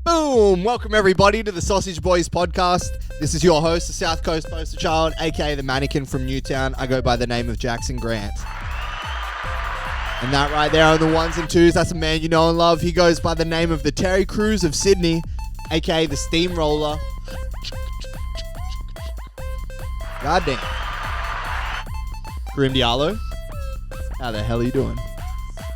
Boom! Welcome everybody to the Sausage Boys podcast. This is your host, the South Coast Poster Child, aka the mannequin from Newtown. I go by the name of Jackson Grant. And that right there on the ones and twos, that's a man you know and love. He goes by the name of the Terry Crews of Sydney, aka the Steamroller. Goddamn. Karim Diallo, how the hell are you doing?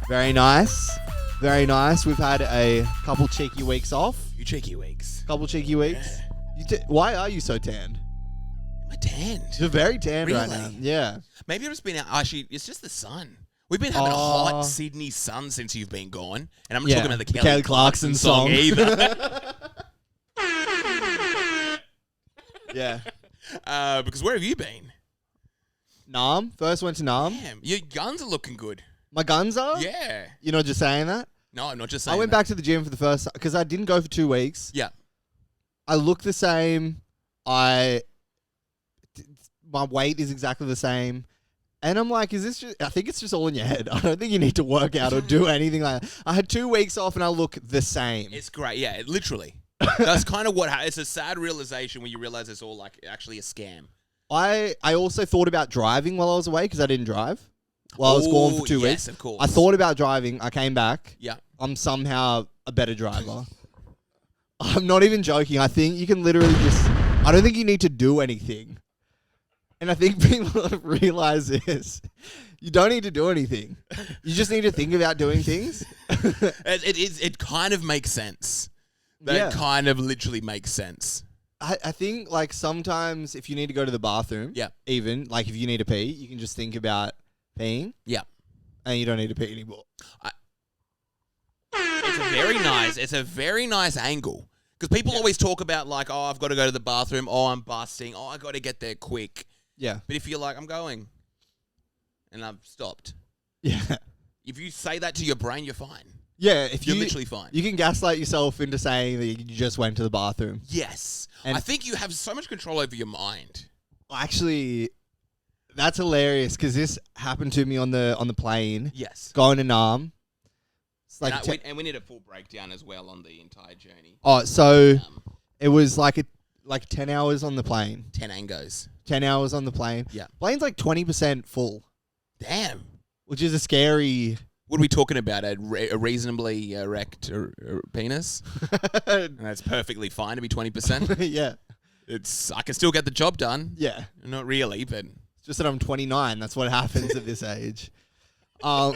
Very nice. Very nice. We've had a couple cheeky weeks off. You cheeky weeks. Couple cheeky weeks. Yeah. Why are you so tanned? Am I tanned? You're very tanned Really? right now. Yeah. Maybe I've just been out. Actually, it's just the sun. We've been having a hot Sydney sun since you've been gone. And I'm not talking about the Kelly Clarkson song either. Yeah. Because where have you been? Nam. First went to Nam. Damn, your guns are looking good. My guns are? Yeah. You're not just saying that? No, I'm not just saying I went back to the gym for the first time because I didn't go for 2 weeks. Yeah. I look the same. My weight is exactly the same. And I'm like, is this just, I think it's just all in your head. I don't think you need to work out or do anything like that. I had 2 weeks off and I look the same. It's great. Yeah, literally. That's kind of what it's a sad realization when you realize it's all like actually a scam. I also thought about driving while I was away because I didn't drive. While I was gone for 2 weeks. Yes, of course. I thought about driving. I came back. Yeah. I'm somehow a better driver. I'm not even joking. I think you can literally just... I don't think you need to do anything. And I think people realize this. You don't need to do anything. You just need to think about doing things. It kind of makes sense. That kind of literally makes sense. I think like sometimes if you need to go to the bathroom, even like if you need to pee, you can just think about peeing. Yeah. And you don't need to pee anymore. It's a very nice angle. Because people always talk about like, oh, I've got to go to the bathroom. Oh, I'm busting. Oh, I got to get there quick. Yeah. But if you're like, I'm going and I've stopped. Yeah. If you say that to your brain, you're fine. Yeah. You're literally fine. You can gaslight yourself into saying that you just went to the bathroom. Yes. And I think you have so much control over your mind. Actually, that's hilarious because this happened to me on the plane. Yes. Going to Nam. It's like and we need a full breakdown as well on the entire journey. Oh, so it was like 10 hours on the plane. 10 angos. 10 hours on the plane. Yeah. Plane's like 20% full. Damn. Which is a scary... What are we talking about? A reasonably erect penis? And that's perfectly fine to be 20%. Yeah. I can still get the job done. Yeah. Not really, but... It's just that I'm 29. That's what happens at this age. I'm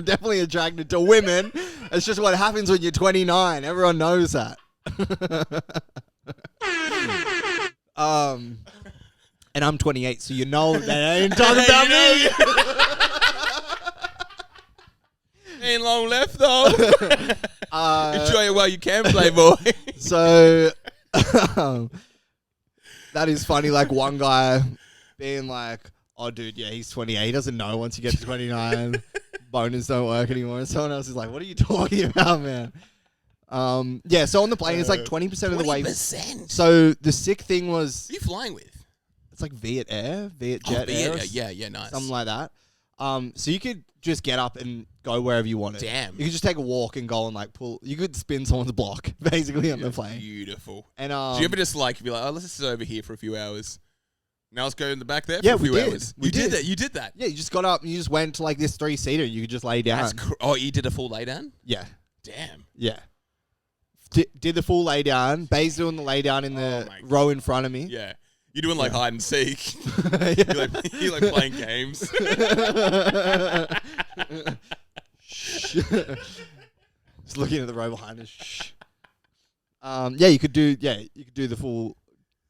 definitely attracted to women. It's just what happens when you're 29. Everyone knows that. And I'm 28, so you know that I ain't talking about me. Ain't long left though. Enjoy it while you can, playboy. So that is funny. Like one guy being like, "Oh, dude, yeah, he's 28. He doesn't know once you get to 29, boners don't work anymore." And someone else is like, "What are you talking about, man?" Yeah. So on the plane, it's like 20% of the way. 20%. So the sick thing was, Who are you flying with? it's like Viet Jet Air, Yeah, nice. something like that. So you could just get up and go wherever you wanted. Damn. You could just take a walk and go and like pull. You could spin someone's block basically on the plane. Beautiful. And do you ever just like be like, oh, let's just sit over here for a few hours? Now let's go in the back there for Yeah, a few we did. hours. We did. That. You did that. Yeah, you just got up and you just went to like this 3-seater. You could just lay down. Oh, you did a full lay down? Yeah. Damn. Yeah. Did the full lay down. Bay's doing the lay down in the row in front of me. Yeah. You're doing like hide and seek. Yeah. You're like playing games. Just looking at the row behind us. Shh. Yeah, you could do the full.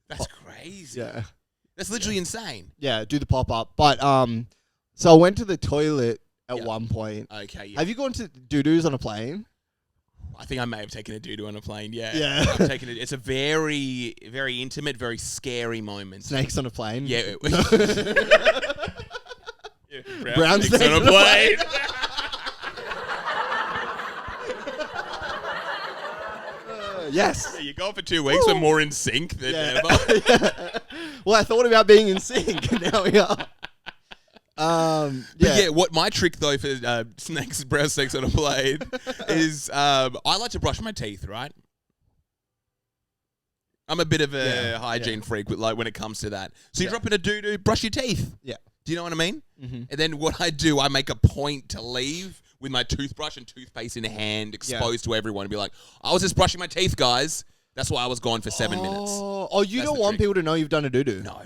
That's crazy. Yeah. That's literally insane. Yeah, do the pop up. But so I went to the toilet at one point. Okay. Yeah. Have you gone to doo-doos on a plane? I think I may have taken a doo-doo on a plane. Yeah. Yeah. I've taken it. It's a very, very intimate, very scary moment. Snakes on a plane. Yeah. Brown snakes on a plane. Yes. Yeah, you go for 2 weeks. We're more in sync than ever. Yeah. Well, I thought about being in sync, and now we are. But yeah, what my trick though for brown snakes on a plane is I like to brush my teeth, right? I'm a bit of a hygiene freak with, like, when it comes to that. So you drop in a doo-doo, brush your teeth. Yeah. Do you know what I mean? Mm-hmm. And then what I do, I make a point to leave with my toothbrush and toothpaste in hand, exposed to everyone, and be like, I was just brushing my teeth, guys. That's why I was gone for 7 minutes. Oh, you don't want people to know you've done a doo-doo? No.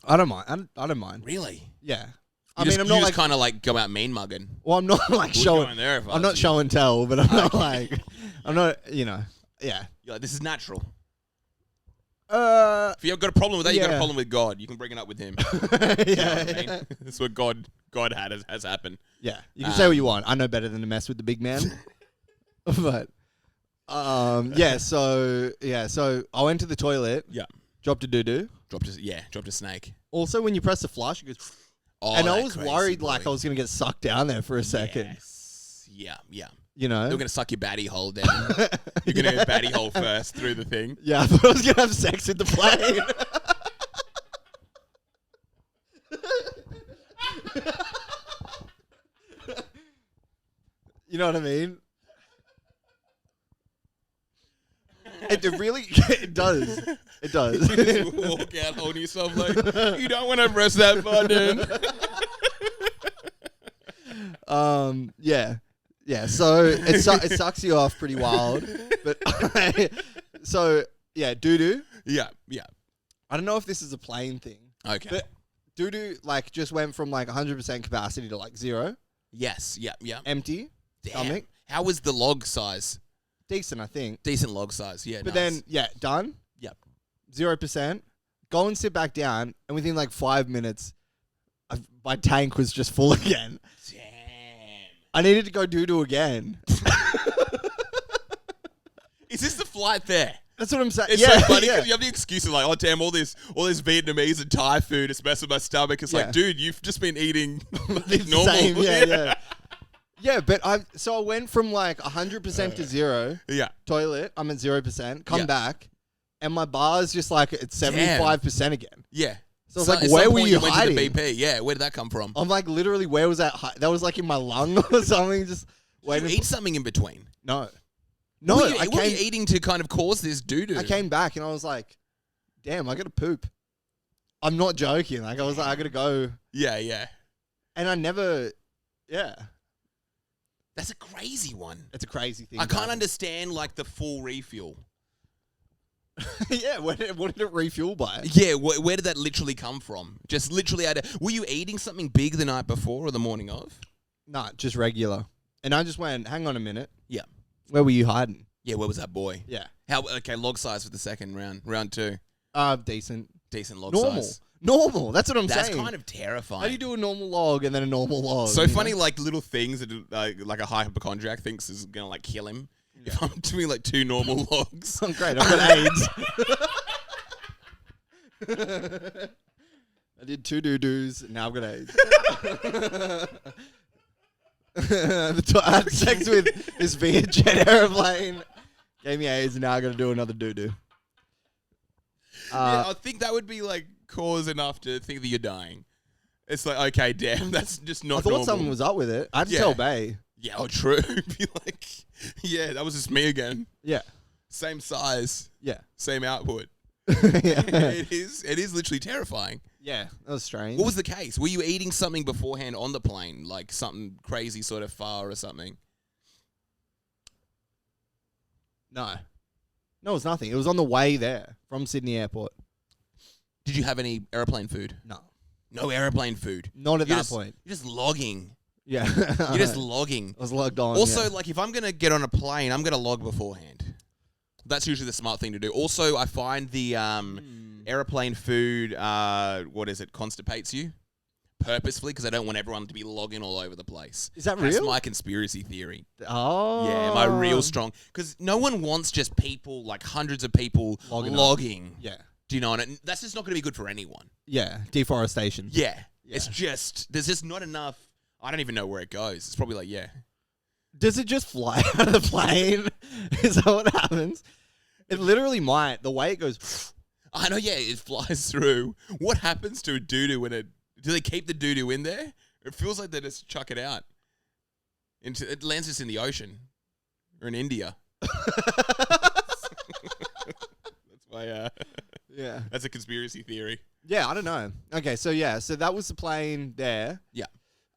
I don't mind. I don't mind. Really? Yeah. I'm not like kind of like go out mean mugging. Well, I'm not like showing. I'm not show and tell, but I'm not like. I'm not. Yeah. You're like, this is natural. If you've got a problem with that, you've got a problem with God. You can bring it up with him. You know what I mean? That's what God has happened. Yeah. You can say what you want. I know better than to mess with the big man. But so I went to the toilet. Yeah. Dropped a doo-doo. Dropped a snake. Also, when you press the flush, it goes. Oh, and I was worried like I was going to get sucked down there for a second. Yes. Yeah. You know? They're going to suck your batty hole down. You're going to get batty hole first through the thing. Yeah, I thought I was going to have sex with the plane. You know what I mean? It really it does. It does. You just walk out holding yourself like, you don't want to press that button. Yeah, so it sucks you off pretty wild. But doo-doo. Yeah. I don't know if this is a plane thing. Okay. But doo-doo like just went from like 100% capacity to like 0. Yes, yeah. Empty. Damn. Stomach. How was the log size? Decent, I think. Decent log size, yeah. But nice. then, done. Yep. 0%. Go and sit back down, and within like 5 minutes, my tank was just full again. Damn. I needed to go doo-doo again. Is this the flight there? That's what I'm saying. It's so funny because you have the excuse of like, oh damn, all this Vietnamese and Thai food is messing with my stomach. It's like, dude, you've just been eating like normal. Same, yeah. Yeah, but I went from like 100% to 0. Yeah. Toilet, I'm at 0%. Come back, and my bar's just like at 75% again. Yeah. So I was like, where were you hiding? Went to the BP. Yeah, where did that come from? I'm like, literally, where was that? That was like in my lung or something. Just waiting. Did you eat something in between? No. What were you eating to kind of cause this doo-doo? I came back and I was like, damn, I got to poop. I'm not joking. Like, I was like, I got to go. Yeah. And I never, That's a crazy one. It's a crazy thing. I can't understand, like, the full refuel. Yeah, what did it refuel by? Yeah, where did that literally come from? Just literally were you eating something big the night before or the morning of? Nah, just regular. And I just went, hang on a minute. Yeah. Where were you hiding? Yeah, where was that boy? Yeah. Log size for the second round. Round 2. Decent. Decent log size. Normal. That's what I'm saying. That's kind of terrifying. How do you do a normal log and then a normal log? So funny, like little things that like a hypochondriac thinks is gonna like kill him. Yeah. If I'm doing like 2 normal logs, I'm great. I've got AIDS. I did 2 doo-doos. Now I've got AIDS. I had sex with this Vietjet airplane. Gave me AIDS, and now I got to do another doo-doo. I think that would be like cause enough to think that you're dying. It's like, okay, damn, that's just not normal. I thought something was up with it. I had to tell Bay. Yeah, true. Be like, yeah, that was just me again. Yeah. Same size. Yeah. Same output. Yeah. It is literally terrifying. Yeah, that was strange. What was the case? Were you eating something beforehand on the plane? Like something crazy sort of far or something? No, it was nothing. It was on the way there from Sydney Airport. Did you have any airplane food? No. No airplane food? Not at that point. You're just logging. Yeah. You're just logging. I was logged on. Also, like if I'm going to get on a plane, I'm going to log beforehand. That's usually the smart thing to do. Also, I find the airplane food, constipates you purposefully because I don't want everyone to be logging all over the place. Is that real? That's my conspiracy theory. Oh. Yeah, my real strong. Because no one wants just people, like hundreds of people logging. Yeah. Do you know what I mean? That's just not going to be good for anyone. Yeah. Deforestation. Yeah. It's just, there's just not enough. I don't even know where it goes. It's probably like, Does it just fly out of the plane? Is that what happens? It literally might. The way it goes. I know, it flies through. What happens to a doo-doo when it Do they keep the doo-doo in there? It feels like they just chuck it out. It lands us in the ocean. Or in India. That's my... Yeah. That's a conspiracy theory. Yeah, I don't know. Okay, so that was the plane there. Yeah.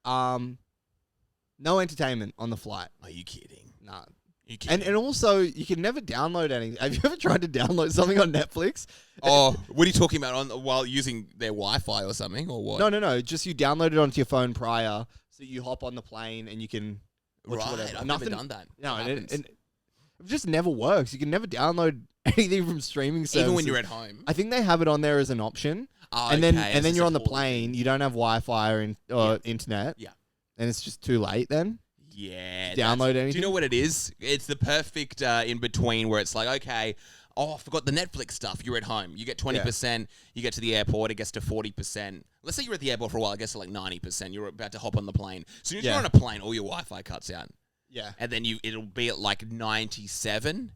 No entertainment on the flight. Are you kidding? Nah. You kidding? And also, you can never download anything. Have you ever tried to download something on Netflix? Oh, what are you talking about? While using their Wi-Fi or something, or what? No. Just you download it onto your phone prior, so you hop on the plane and you can watch whatever. I've never done that. No, and it just never works. You can never download anything from streaming services. Even when you're at home. I think they have it on there as an option. Oh, and then you're on the plane. You don't have Wi-Fi or internet. Yeah. And it's just too late then. Yeah. Download anything. Do you know what it is? It's the perfect in between where it's like, okay, I forgot the Netflix stuff. You're at home. You get 20%. You get to the airport. It gets to 40%. Let's say you're at the airport for a while. It gets to like 90%. You're about to hop on the plane. As soon as you're on a plane, all your Wi-Fi cuts out. Yeah. And then it'll be at like 97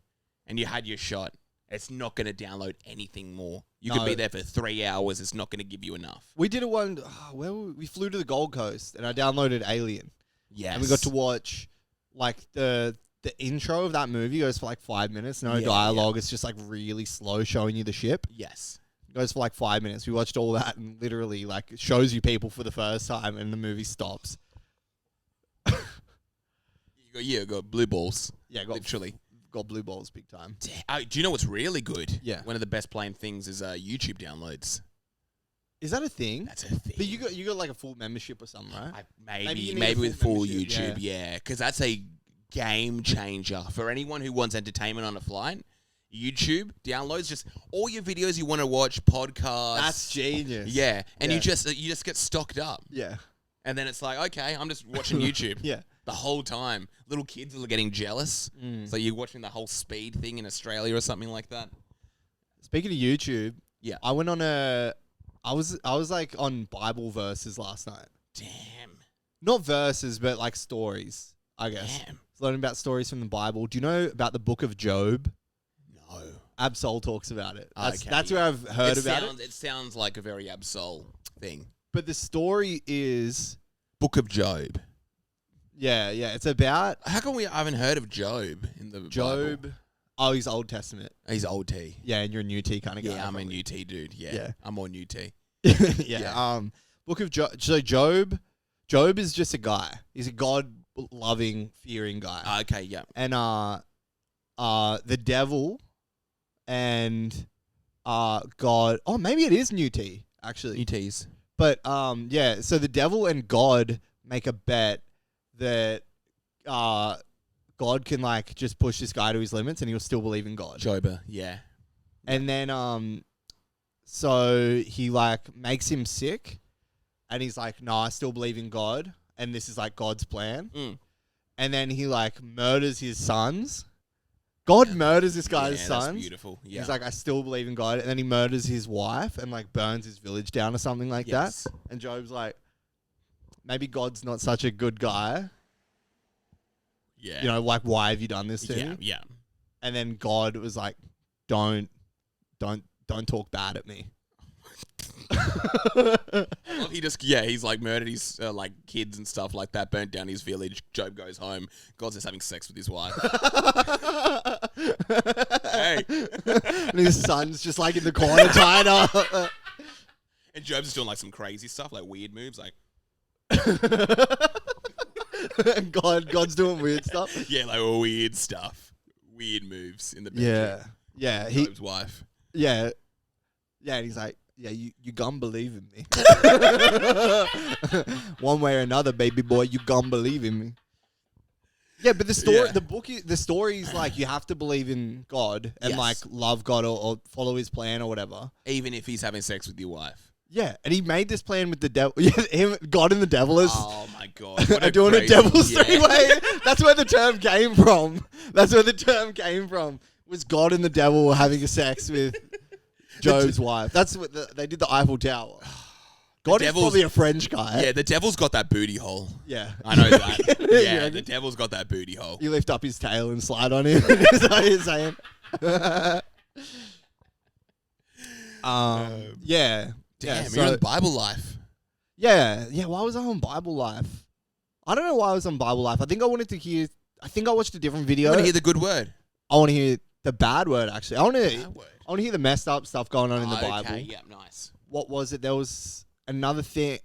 and you had your shot. It's not going to download anything more. You could be there for 3 hours. It's not going to give you enough. We did we flew to the Gold Coast and I downloaded Alien. Yes. And we got to watch like the intro of that movie goes for like 5 minutes. No dialogue. It's just like really slow showing you the ship. Yes. It goes for like 5 minutes. We watched all that and literally like it shows you people for the first time and the movie stops. You got blue balls. Yeah, literally. Got blue balls big time. Do you know what's really good? Yeah. One of the best plane things is YouTube downloads. Is that a thing? That's a thing. But you got like a full membership or something, right? Maybe with full YouTube, yeah. Because that's a game changer for anyone who wants entertainment on a flight. YouTube downloads just all your videos you want to watch, podcasts. That's genius. Yeah, and you just get stocked up. Yeah. And then it's like, okay, I'm just watching YouTube. Yeah. The whole time. Little kids are getting jealous. So you're watching the whole speed thing in Australia or something like that. Speaking of YouTube, yeah. I went on I was like on Bible verses last night. Damn. Not verses, but like stories, I guess. Damn. Learning about stories from the Bible. Do you know about the book of Job? No. Absol talks about it. Okay, That's where I've heard about it. It sounds like a very Absol thing. But the story is... Book of Job. Yeah. It's about... How come we haven't heard of Job in the Bible? Oh, he's Old Testament. He's Old T. Yeah, and you're a New T kind of guy. Yeah, I'm a New T dude. Yeah. I'm more New T. Yeah. Book of Job. So Job is just a guy. He's a God-loving, fearing guy. Okay, yeah. And the devil and God... Oh, maybe it is New T, actually. New Ts. But, so the devil and God make a bet that God can, like, just push this guy to his limits and he'll still believe in God. Joba, yeah. And then, so he, like, makes him sick and he's like, no, I still believe in God and this is, like, God's plan. And then he, like, murders his sons. God murders this guy's sons. That's beautiful. Yeah. He's like, I still believe in God. And then he murders his wife and like burns his village down or something like that. And Job's like, maybe God's not such a good guy. Yeah. You know, like, why have you done this to me? Yeah. And then God was like, don't talk bad at me. He's like murdered his like kids and stuff like that, burnt down his village. Job goes home. God's just having sex with his wife. Hey. And his son's just like in the corner tied up. And Job's just doing like some crazy stuff, like weird moves, like. God's doing weird stuff. Yeah, like weird stuff, weird moves in the bedroom. Yeah. Job's wife. Yeah, and he's like, yeah, you gon' believe in me. One way or another, baby boy, you gon' believe in me. Yeah, but the story is like you have to believe in God and like love God or follow His plan or whatever, even if he's having sex with your wife. Yeah, and he made this plan with the devil. Yeah, God and the devil is. Oh my God! Are doing a devil's three-way. That's where the term came from. Was God and the devil were having sex with Job's wife. That's what they did. The Eiffel Tower. God is probably a French guy. Yeah, the devil's got that booty hole. Yeah. I know that. Yeah, the devil's got that booty hole. You lift up his tail and slide on him. Is that what you're saying? Yeah. Damn, yeah, you're in the Bible life. Yeah. Why was I on Bible Life? I don't know why I was on Bible Life. I think I wanted to hear. I think I watched a different video. You want to hear the good word? I want to hear the bad word. Actually, I want to Bad hear the messed up stuff going on in the Bible. Okay, yeah, nice. What was it? There was another thing.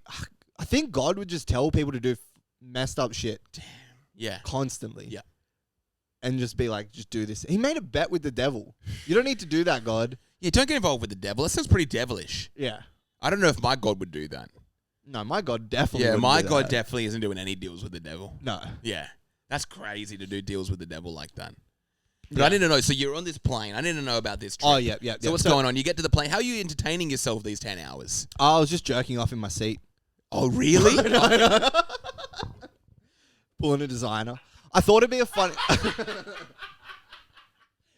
I think God would just tell people to do messed up shit. Damn. Yeah. Constantly. Yeah. And just be like, just do this. He made a bet with the devil. You don't need to do that, God. Yeah, don't get involved with the devil. That sounds pretty devilish. Yeah. I don't know if my God would do that. No, my God definitely. Yeah, wouldn't my do God that. definitely isn't doing any deals with the devil. No. Yeah. That's crazy to do deals with the devil like that. But Yeah. I didn't know. So you're on this plane. I didn't know about this trip. Oh yeah. So what's going on? You get to the plane. How are you entertaining yourself these 10 hours? I was just jerking off in my seat. Oh, really? No. Pulling a designer. I thought it'd be a fun.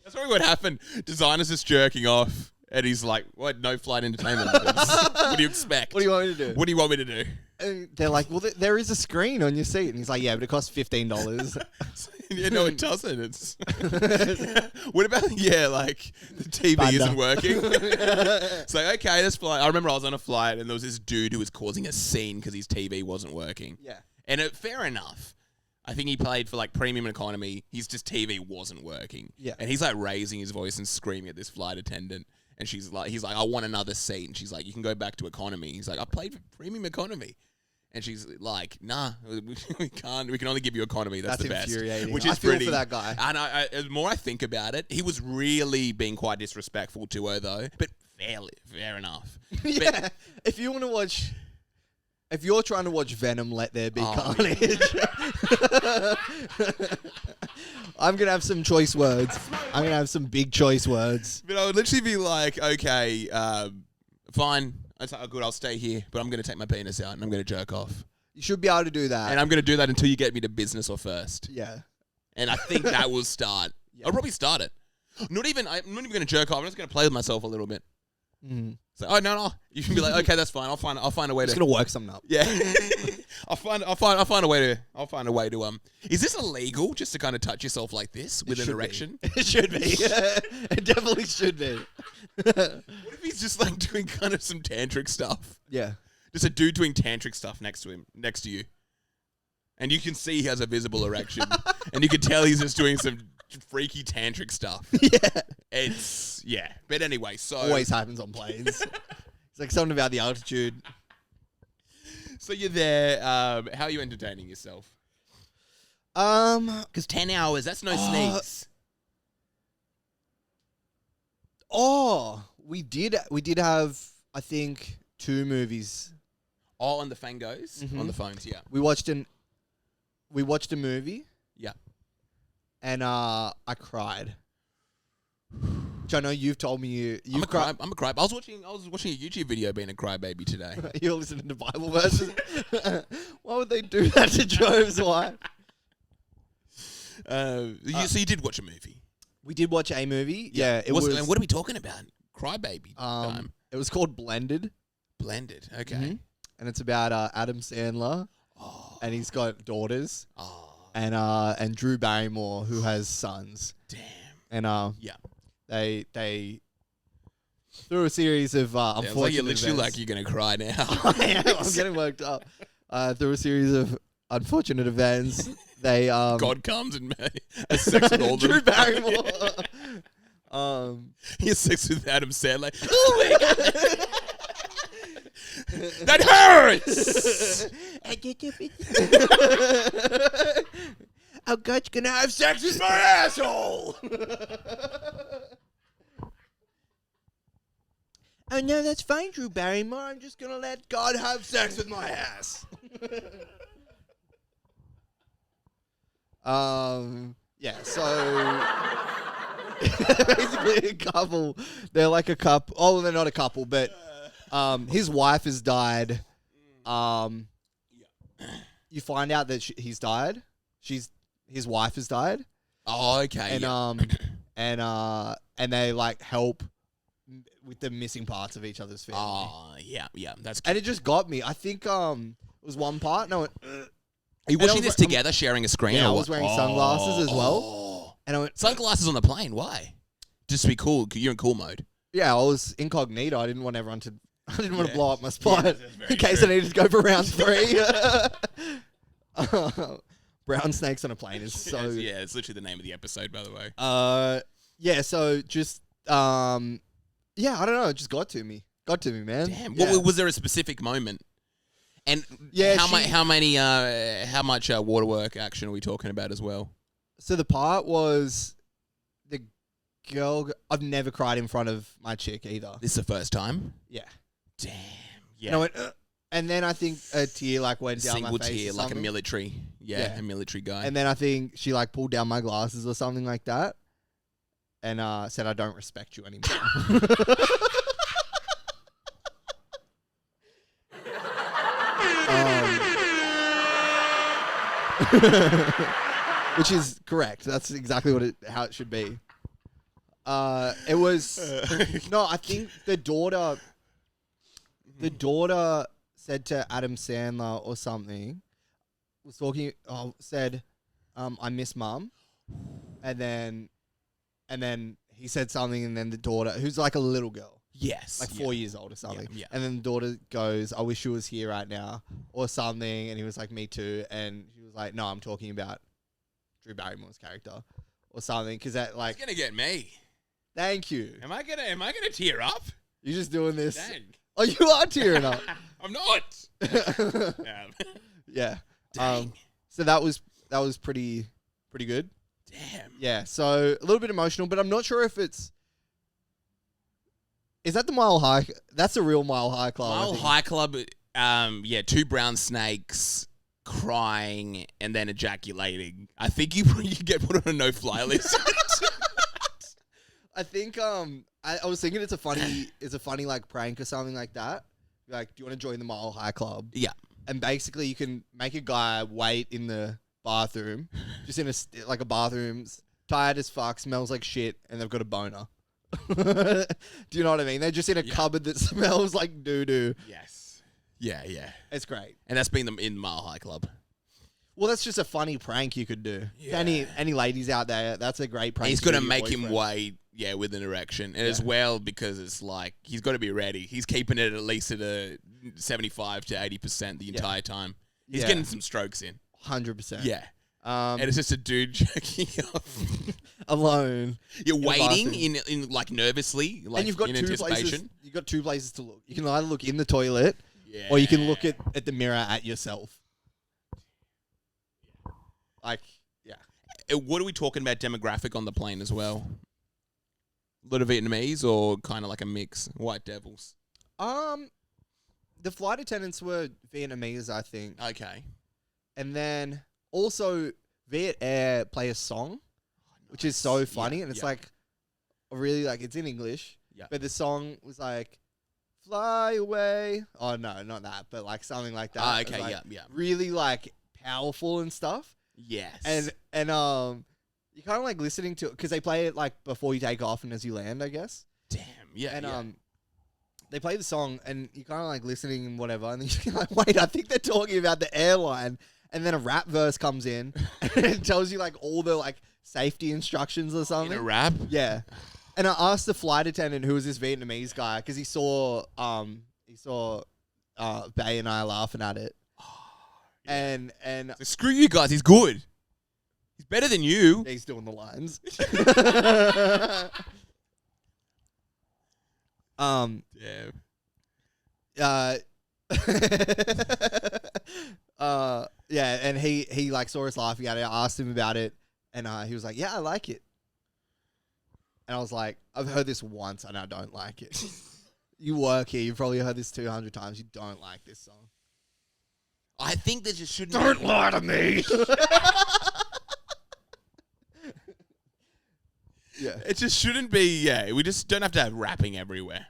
That's probably what happened. Designer's just jerking off. And he's like, what? No flight entertainment. What do you expect? What do you want me to do? What do you want me to do? And they're like, well, there is a screen on your seat. And he's like, yeah, but it costs $15. Yeah, no, it doesn't. It's what about like the TV Banda. isn't working? It's like, okay, let's fly. I remember I was on a flight and there was this dude who was causing a scene because his TV wasn't working. Yeah. And fair enough. I think he played for like premium economy. His just TV wasn't working. Yeah. And he's like raising his voice and screaming at this flight attendant. And he's like, I want another seat. And she's like, you can go back to economy. He's like, I played for premium economy. And she's like, nah, we can't. We can only give you economy. That's the best. Infuriating. Which is I feel pretty, for that guy. And the more I think about it, he was really being quite disrespectful to her, though. But fair enough. Yeah. But, If you want to watch, if you're trying to watch Venom, let there be carnage. I'm gonna have some choice words. I'm gonna have some big choice words. but I would literally be like, okay, fine. It's like, oh, good, I'll stay here. But I'm going to take my penis out and I'm going to jerk off. You should be able to do that. And I'm going to do that until you get me to business or first. Yeah. And I think that will start. Yeah. I'll probably start it. I'm not even going to jerk off. I'm just going to play with myself a little bit. Mm. So, oh, no. You can be like, okay, that's fine. I'll find a way to. Just gonna work something up. Yeah. I'll find a way to. Is this illegal just to kind of touch yourself like this with an erection? It should be. It definitely should be. What if he's just like doing kind of some tantric stuff? Yeah. Just a dude doing tantric stuff next to you. And you can see he has a visible erection. And you can tell he's just doing some freaky tantric stuff. Yeah. But anyway, so. Always happens on planes. It's like something about the altitude. So you're there. How are you entertaining yourself? Because 10 hours, that's no sneeze. We did have, I think, 2 movies. Oh, on the fangos? Mhm. On the phones, yeah. We watched a movie. Yeah. And I cried. Which I know you've told me you I'm a cry. I was watching a YouTube video being a crybaby today. You're listening to Bible verses. Why would they do that to Job's wife? So you did watch a movie. We did watch a movie. Yeah, it was. What are we talking about? Crybaby time. It was called Blended. Blended. Okay. Mhm. And it's about Adam Sandler, Oh. and he's got daughters, Oh. and Drew Barrymore, who has sons. Damn. And Yeah. they through a series of unfortunate Like you're literally events. like you're gonna cry now. I'm getting worked up. Through a series of unfortunate events, they God comes and has sex with all Drew them. Barrymore. He has sex with Adam Sandler. Oh my god. That hurts. Oh, God's gonna have sex with my asshole. Oh no, that's fine, Drew Barrymore. I'm just gonna let God have sex with my ass. Yeah. So basically, a couple. They're like a couple. Oh, they're not a couple, but his wife has died. You find out that he's died. His wife has died. Oh, okay. And they like help with the missing parts of each other's family. Oh, yeah. That's good. And it just got me. I think it was one part. And I went, Are you watching this together, sharing a screen? yeah, or I what? was wearing sunglasses as well. Oh. And I went, Sunglasses on the plane. Why? Just to be cool. You're in cool mode. yeah, I was incognito. I didn't want everyone to I didn't want to blow up my spot Yeah, that's very in case true. I needed to go for round 3. Brown snakes on a plane is so. Yeah, it's literally the name of the episode, by the way. Yeah. So just yeah, I don't know. It just got to me. Got to me, man. Damn. Yeah. What, was there a specific moment? And Yeah, how she- much waterwork action are we talking about as well? So the part was the girl. I've never cried in front of my chick either. This is the first time. Yeah. Damn. Yeah. And I went, and then I think a tear like went down Single my face. tear, or like a something. military. Yeah, a military guy. And then I think she like pulled down my glasses or something like that, and said, "I don't respect you anymore." Which is correct. That's exactly how it should be. It was no. I think the daughter said to Adam Sandler or something. Was talking. Said, "I miss mum," and then he said something, and then the daughter, who's like a little girl, yes. like 4 years old or something, Yeah. and then the daughter goes, "I wish you was here right now," or something, and he was like, "Me too," and she was like, "No, I'm talking about Drew Barrymore's character," or something, because that like, It's gonna get me. thank you. Am I gonna tear up? You're just doing this. Dang. Oh, you are tearing up. I'm not. Yeah. Dang. So that was pretty good. Damn. Yeah. So a little bit emotional, but I'm not sure if it's. Is that the Mile High? That's the real Mile High Club. I Mile think. High Club. Yeah, 2 brown snakes crying and then ejaculating. I think you get put on a no-fly list. I think I was thinking it's a funny like prank or something like that. Like, do you want to join the Mile High Club? Yeah. And basically, you can make a guy wait in the bathroom, just in a bathroom, tired as fuck, smells like shit, and they've got a boner. Do you know what I mean? They're just in a cupboard that smells like doo doo. Yes. Yeah, yeah. It's great. And that's been them in Mile High Club. Well, that's just a funny prank you could do. Yeah. Any ladies out there, that's a great prank. He's to got to do your make him boyfriend. wait, with an erection. And as well, because it's like, he's got to be ready. He's keeping it at least at a 75 to 80% the entire time. He's Yeah. getting some strokes in. 100%. Yeah. And And it's just a dude jerking off. alone. You're the waiting bathroom. in like nervously, like And you've got in 2 places. anticipation. You've got 2 places to look. You can either look in the toilet, Yeah. or you can look at the mirror at yourself. Like, yeah. What are we talking about demographic on the plane as well? A lot of Vietnamese or kind of like a mix? White devils. The flight attendants were Vietnamese, I think. Okay. And then also Viet Air play a song, which is so funny. And it's like, really like, it's in English. Yeah. But the song was like, fly away. Oh, no, not that. But like something like that. Ah, It was, okay, like, yeah. Really like powerful and stuff. Yes. And you kind of like listening to it because they play it like before you take off and as you land, I guess. damn, yeah. And they play the song and you kind of like listening and whatever, and then you're like, wait, I think they're talking about the airline. And then a rap verse comes in and it tells you like all the like safety instructions or in something. a rap. Yeah. And I asked the flight attendant who was this Vietnamese guy because he saw Bay and I laughing at it. And So screw you guys. He's good. He's better than you. he's doing the lines. Yeah. Yeah, and he like saw us laughing at it. I asked him about it, and he was like, "Yeah, I like it." And I was like, "I've heard this once, and I don't like it." You work here. You've probably heard this 200 times. You don't like this song. I think there just shouldn't. Don't lie to me. Yeah. It just shouldn't be. Yeah, we just don't have to have rapping everywhere.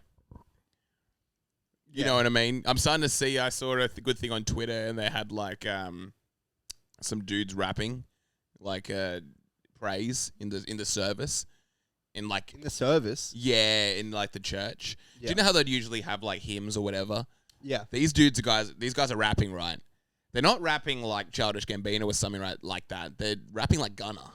You know what I mean? I'm starting to see. I saw a good thing on Twitter, and they had like some dudes rapping, like praise in the service, in like In the service. in like the church. Do Yeah. you know how they'd usually have like hymns or whatever? Yeah. These guys are rapping, right? They're not rapping like Childish Gambino or something like that. They're rapping like Gunna.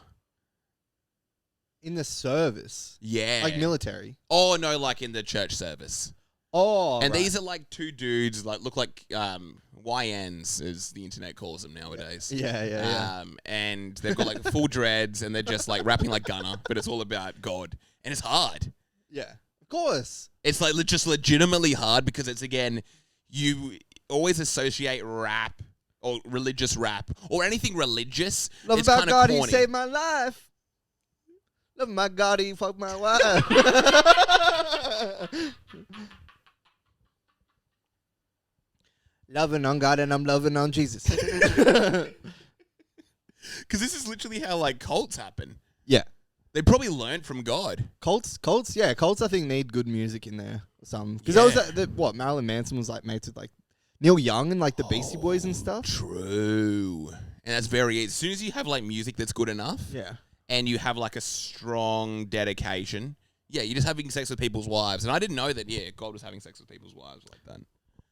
In the service. Yeah. Like military. Oh no, like in the church service. Oh, And right. these are like two dudes, like look like YNs, as the internet calls them nowadays. Yeah. And they've got like full dreads, and they're just like rapping like Gunna, but it's all about God, and it's hard. Yeah. Of course. It's like just legitimately hard because it's, again, you always associate rap or religious rap or anything religious. Love it's about kind of God, corny. he saved my life. Love my God, he fucked my wife. Loving on God and I'm loving on Jesus. Because this is literally how like cults happen. Yeah. They probably learned from God. Cults, I think need good music in there or something. Because that was what Marilyn Manson was like mates with like Neil Young and like the Beastie Boys and stuff. True. And that's very, as soon as you have like music that's good enough, Yeah. and you have like a strong dedication, yeah, you're just having sex with people's wives. And I didn't know that, God was having sex with people's wives like that.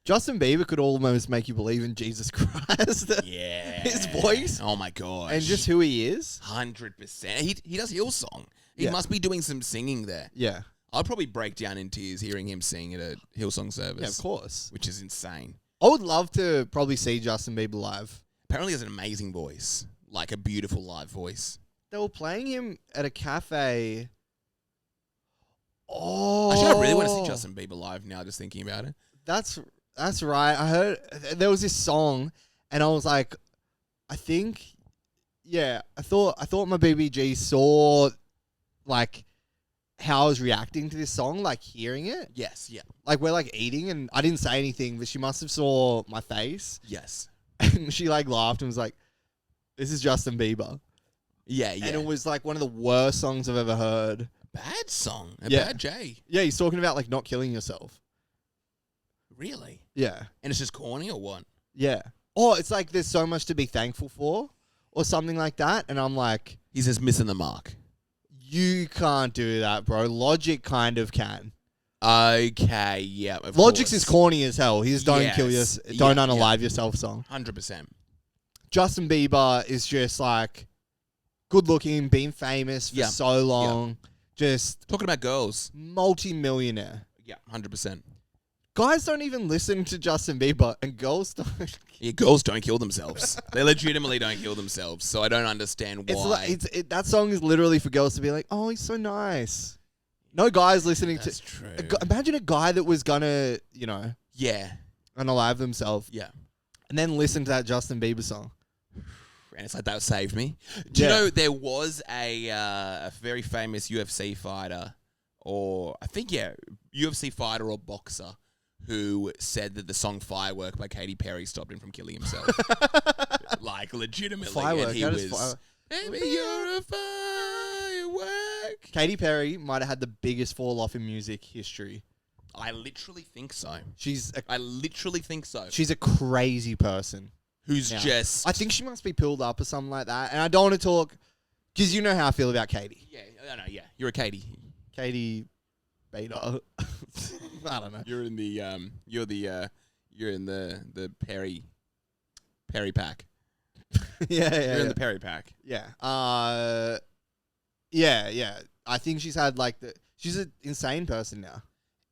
Justin Bieber could almost make you believe in Jesus Christ. Yeah. His voice. Oh my gosh. And just who he is. 100%. He does Hillsong. He Yeah. must be doing some singing there. Yeah. I'd probably break down in tears hearing him sing at a Hillsong service. Yeah, of course. Which is insane. I would love to probably see Justin Bieber live. Apparently he has an amazing voice. Like a beautiful live voice. They were playing him at a cafe. Oh. Actually, I really want to see Justin Bieber live now, just thinking about it. That's right. I heard there was this song, and I was like, I thought my BBG saw like how I was reacting to this song, like hearing it. Yes, yeah. Like we're like eating, and I didn't say anything, but she must have saw my face, Yes. and she like laughed and was like, "This is Justin Bieber." Yeah, yeah. And it was like one of the worst songs I've ever heard. Bad song. A Yeah. bad J. Yeah, he's talking about like not killing yourself. Really? Yeah. And it's just corny or what? Yeah. Oh, it's like there's so much to be thankful for or something like that. And I'm like, He's just missing the mark. you can't do that, bro. Logic kind of can. Okay, yeah. Logic's is corny as hell. His don't Yes. kill yourself, don't unalive yourself song. 100%. Justin Bieber is just like good looking, been famous for so long, just Talking about girls. multi-millionaire. Yeah, 100%. Guys don't even listen to Justin Bieber, and girls don't. Yeah, girls don't kill themselves. They legitimately don't kill themselves, so I don't understand why. That song is literally for girls to be like, oh, he's so nice. No guys listening That's to. true. Imagine a guy that was gonna, Yeah, unalive themselves, yeah. and then listen to that Justin Bieber song. And it's like, that saved me. Do you Yeah. know there was a very famous UFC fighter, or I think, UFC fighter or boxer, who said that the song Firework by Katy Perry stopped him from killing himself. Like, legitimately. Firework. And he How does was, Firework- baby, you're a firework. Katy Perry might have had the biggest fall off in music history. I literally think so. I literally think so. She's a crazy person. Who's now. just... I think she must be pilled up or something like that. And I don't want to talk, because you know how I feel about Katy. Yeah, I know, yeah. You're a Katy. Katy Beta. I don't know. You're in the you're in the Perry pack. Yeah. You're in the Perry pack. Yeah. Yeah. I think she's had she's an insane person now.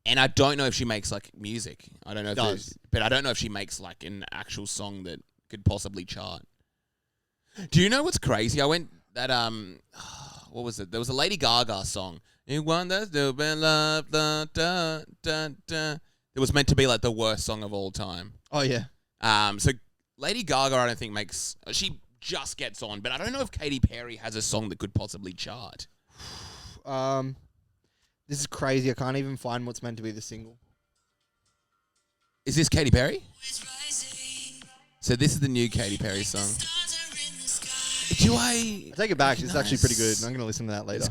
And I don't know if she makes like music. I don't know if Does. but I don't know if she makes like an actual song that could possibly chart. Do you know what's crazy? I went that what was it? There was a Lady Gaga song. You want that stupid love, da, da, da, da. It was meant to be like the worst song of all time. Oh yeah. So Lady Gaga, I don't think she just gets on, but I don't know if Katy Perry has a song that could possibly chart. This is crazy. I can't even find what's meant to be the single. Is this Katy Perry? So this is the new Katy Perry song. I take it back. It's actually pretty good. I'm gonna listen to that later.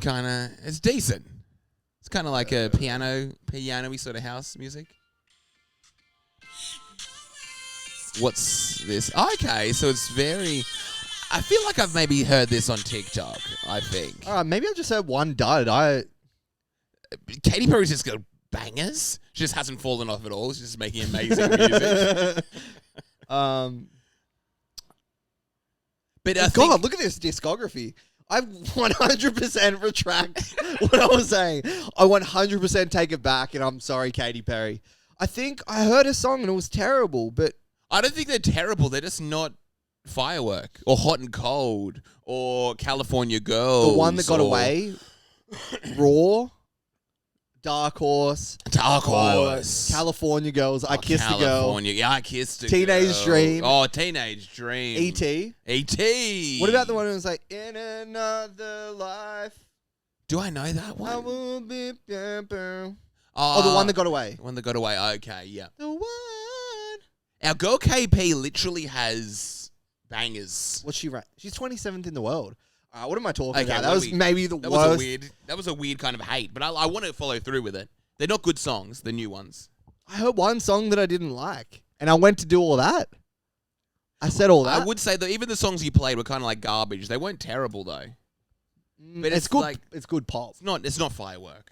It's decent. It's kind of like a piano-y sort of house music. What's this? Okay, so it's very... I feel like I've maybe heard this on TikTok, I think. All right, maybe I just heard one dud. Katy Perry's just got bangers. She just hasn't fallen off at all. She's just making amazing music. But I God, look at this discography. I 100% retract what I was saying. I 100% take it back, and I'm sorry, Katy Perry. I think I heard a song and it was terrible, but I don't think they're terrible. They're just not Firework or Hot and Cold or California Girls. the one that got away, Raw, Dark Horse, California Girls, I Kissed a Girl, California, yeah, I Kissed a Teenage Girl. Dream. Oh, Teenage Dream. E.T. E.T. What about the one that was like, in another life, Do I know that one? I will be... Oh, the one that got away. The one that got away. Okay, yeah. The one. Our girl KP literally has bangers. What's she rank? She's 27th in the world. What am I talking Okay, about? what That was we- maybe the That worst. was a weird kind of hate, but I want to follow through with it. They're not good songs, the new ones. I heard one song that I didn't like, and I went to do all that. I said all that. I would say that even the songs you played were kind of like garbage. They weren't terrible though. But it's it's good. like- It's good pop. It's not Firework.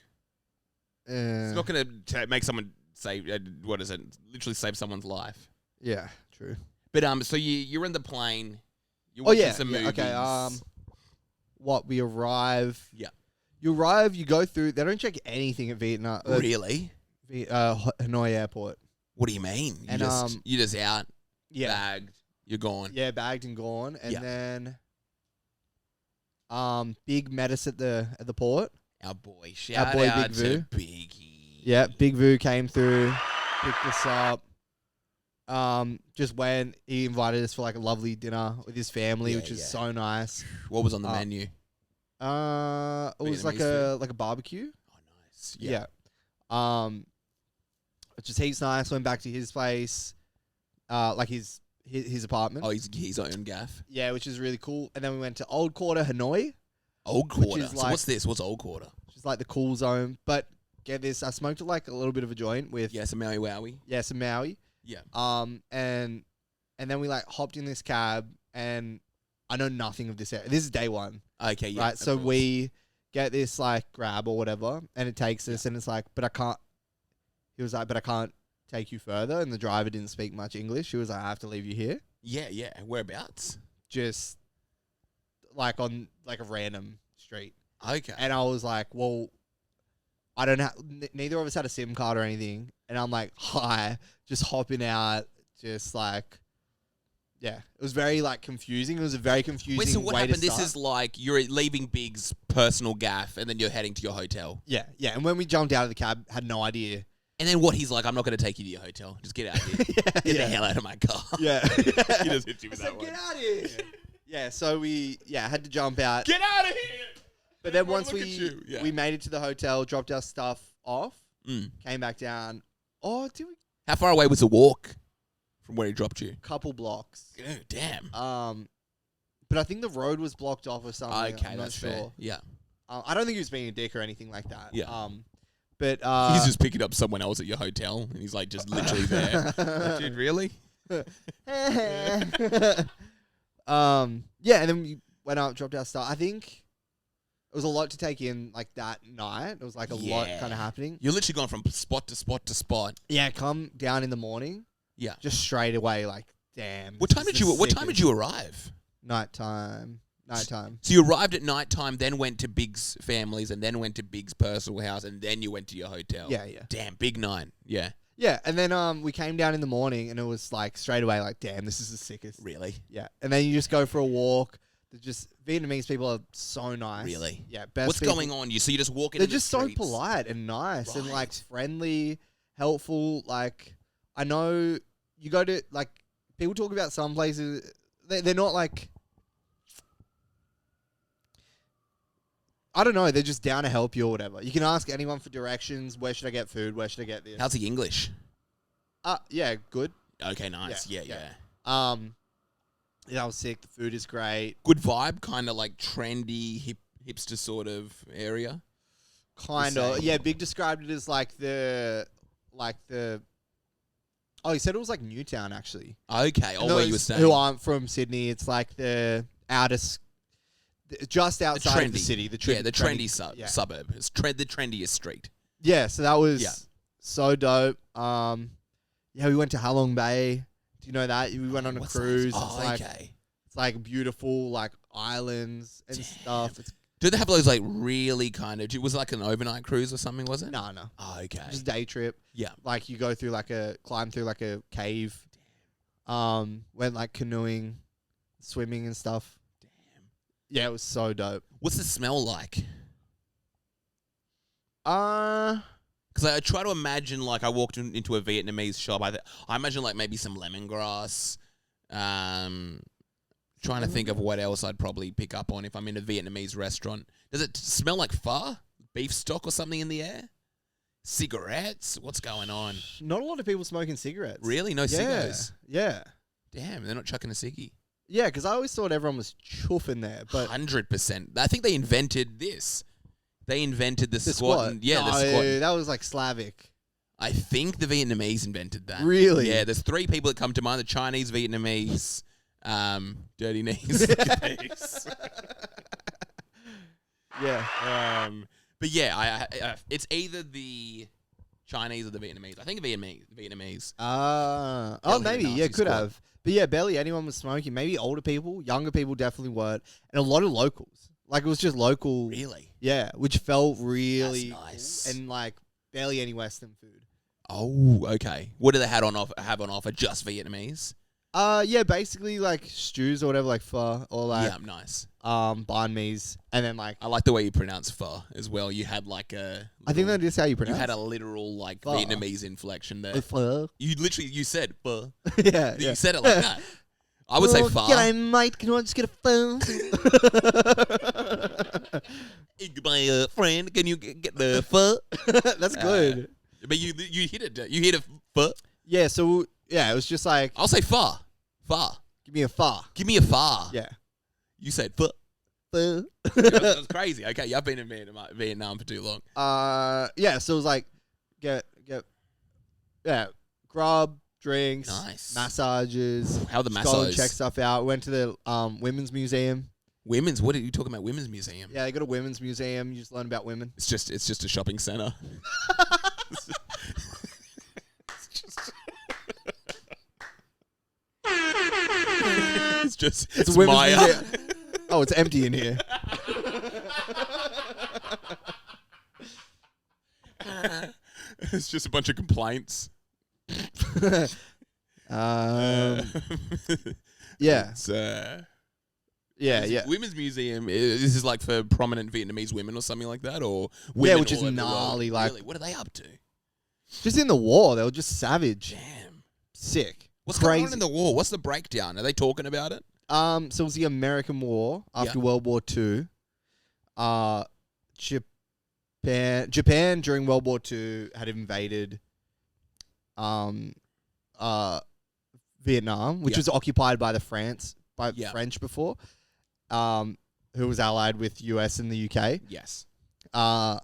It's not going to make someone say what is it? Literally save someone's life. Yeah, true. But so you're in the plane. You're Oh watching yeah. some Yeah, movies. okay. What we arrive. Yeah. You arrive. You go through. They don't check anything at Vietnam. Really? Hanoi Airport. What do you mean? And, You're just out, Yeah. bagged, you're gone. Yeah, bagged and gone, and Yeah. then Big met us at the port. Our boy, shout boy out Big to Vu. Biggie. Yeah, Big Vu came through, picked us up. Just went. He invited us for like a lovely dinner with his family, Yeah, which is yeah. so nice. What was on the menu? It was like Vietnamese a barbecue. Oh, nice. Yeah. Just heaps nice. Went back to his place, like his apartment. Oh, he's own gaff. Yeah, which is really cool. And then we went to Old Quarter, Hanoi, Old Which Quarter. is So like- what's this? What's Old Quarter? which is like the cool zone. But get this, I smoked like a little bit of a joint with Yeah, some Maui Wowie. some Maui. Yeah. And then we like hopped in this cab, and I know nothing of this area. This is day one, Okay, yeah. right? of So course. we get this like grab or whatever, and it takes us, and it's like, but I can't. He was like, but I can't take you further, and the driver didn't speak much English. He was like, I have to leave you here, Yeah. Whereabouts? just like on like a random street. Okay. And I was like, well, I don't have. Neither of us had a SIM card or anything, and I'm like, hi, just hopping out, just like. Yeah, it was very like confusing. It was a very confusing. Wait, so what way happened? To This start. is like you're leaving Big's personal gaff, and then you're heading to your hotel. Yeah. And when we jumped out of the cab, had no idea. And then what? He's like, I'm not going to take you to your hotel. Just get out of here. Get the hell out of my car. Yeah. He just hit you with that one. Get out of here. Yeah. So we had to jump out. Get out of here. But then Everyone once look at you. Yeah. we made it to the hotel, dropped our stuff off, Mm. came back down. Oh, did we? How far away was the walk from where he dropped you? Couple blocks. Oh, damn. But I think the road was blocked off or something. Okay, I'm not that's sure. fair. Yeah. I don't think he was being a dick or anything like that. Yeah. But He's just picking up someone else at your hotel, and he's like just literally there. Like, dude, really? Yeah, and then we went out, dropped our stuff. I think it was a lot to take in like that night. It was like a lot Yeah. kind of happening. You're literally going from spot to spot to spot. Yeah, come down in the morning, Yeah. just straight away. Like, damn. What this time is did you? the What time sickest. did you arrive? Nighttime. So you arrived at nighttime, then went to Big's family's, and then went to Big's personal house, and then you went to your hotel. Yeah. Damn, big night. Yeah. Yeah, and then we came down in the morning, and it was like straight away, like, damn, this is the sickest. Really? Yeah, and then you just go for a walk. They're just Vietnamese people are so nice. Really? Yeah. Best What's people. going on? So you just walk in. They're just so streets. polite and nice and like Right. friendly, helpful. Like, I know you go to like people talk about some places. They're not like. I don't know. They're just down to help you or whatever. You can ask anyone for directions. Where should I get food? Where should I get this? How's the English? Yeah, good. Okay, nice. Yeah. Yeah. Yeah, I was sick. The food is great. Good vibe, kind of like trendy, hipster sort of area. Kind The of. same. Yeah, Big described it as like the. Oh, he said it was like Newtown actually. Okay. Oh, And where you were those staying. Who aren't from Sydney? It's like the outest, just outside of the trendy. city. The Yeah, the trendy yeah. suburb. It's the trendiest street. Yeah, so that was Yeah. so dope. Yeah, we went to Halong Bay. Do you know that? We went on a What's that? cruise. Oh, it's like okay. it's like beautiful, like islands and Damn. stuff. It's Did they have those like really kind of? It was like an overnight cruise or something, was it? No. Oh, okay. Just day trip. Yeah. Like you go through climb through like a cave. Went like canoeing, swimming and stuff. Damn. Yeah, it was so dope. What's the smell like? Uh, Because I try to imagine, like, I walked into a Vietnamese shop. I imagine, like, maybe some lemongrass. Trying to think of what else I'd probably pick up on if I'm in a Vietnamese restaurant. Does it smell like pho? Beef stock or something in the air? Cigarettes? What's going on? Not a lot of people smoking cigarettes. Really? No cigars? Yeah. Damn, they're not chucking a ciggy. Yeah, because I always thought everyone was chuffing there, but 100%. I think they invented this. They invented the squat. squat. Yeah, no, the squat. that was like Slavic. I think the Vietnamese invented that. Really? Yeah, there's 3 people that come to mind: the Chinese, Vietnamese, dirty knees. Yeah. But yeah, I it's either the Chinese or the Vietnamese. I think Vietnamese. Oh, maybe. Nasty Yeah, could squat. have. But yeah, barely anyone was smoking. Maybe older people, younger people definitely weren't, and a lot of locals. Like it was just local. Really? Yeah, which felt really That's nice. cool, and like barely any Western food. Oh, okay. What do they have on offer? Just Vietnamese? Yeah, basically like stews or whatever, like pho or like Yeah, nice. banh mi's, and then like I like the way you pronounce pho as well. You had like a. I think little- that is how you You pronounce. had a literal like Pho. Vietnamese inflection there. Pho. You said pho. Yeah, You yeah. said it like that. I would say pho. G'day, mate. Can I just get a pho? My friend, can you get the pho? That's good. But you hit it. You hit a pho. Yeah. So yeah, it was just like, I'll say pho. Pho. give me a pho. Give me a pho. Yeah. You said pho. Pho. That's crazy. Okay, yeah, I've been in Vietnam for too long. Yeah. So it was like, grub, drinks, Nice. massages. How the Just go and massage? check stuff out. Went to the women's museum. Women's. What are you talking about? Women's museum. Yeah, they got a women's museum. You just learn about women. It's just a shopping center. It's a women's Maya. museum. Oh, it's empty in here. It's just a bunch of complaints. Yeah. It's, Yeah. Women's museum. This is like for prominent Vietnamese women or something like that, or women which is all over the world? gnarly, like- Really? What are they up to? Just in the war, they were just savage. Damn. Sick. What's Crazy. going on in the war? What's the breakdown? Are they talking about it? So it was the American War after World War II. Japan during World War II had invaded Vietnam, which was occupied by French before, who was allied with US and the UK. Yes. The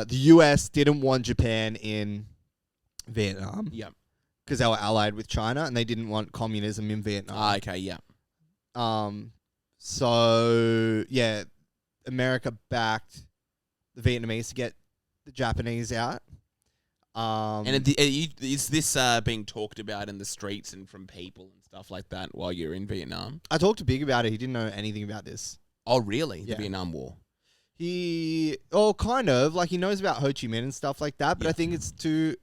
US didn't want Japan in Vietnam Yeah. because they were allied with China, and they didn't want communism in Vietnam. Okay. Yeah. So yeah, America backed the Vietnamese to get the Japanese out. And is this being talked about in the streets and from people and stuff like that while you're in Vietnam? I talked to Big about it. He didn't know anything about this. Oh, really? Yeah. The Vietnam War. Kind of like he knows about Ho Chi Minh and stuff like that, but I think it's too,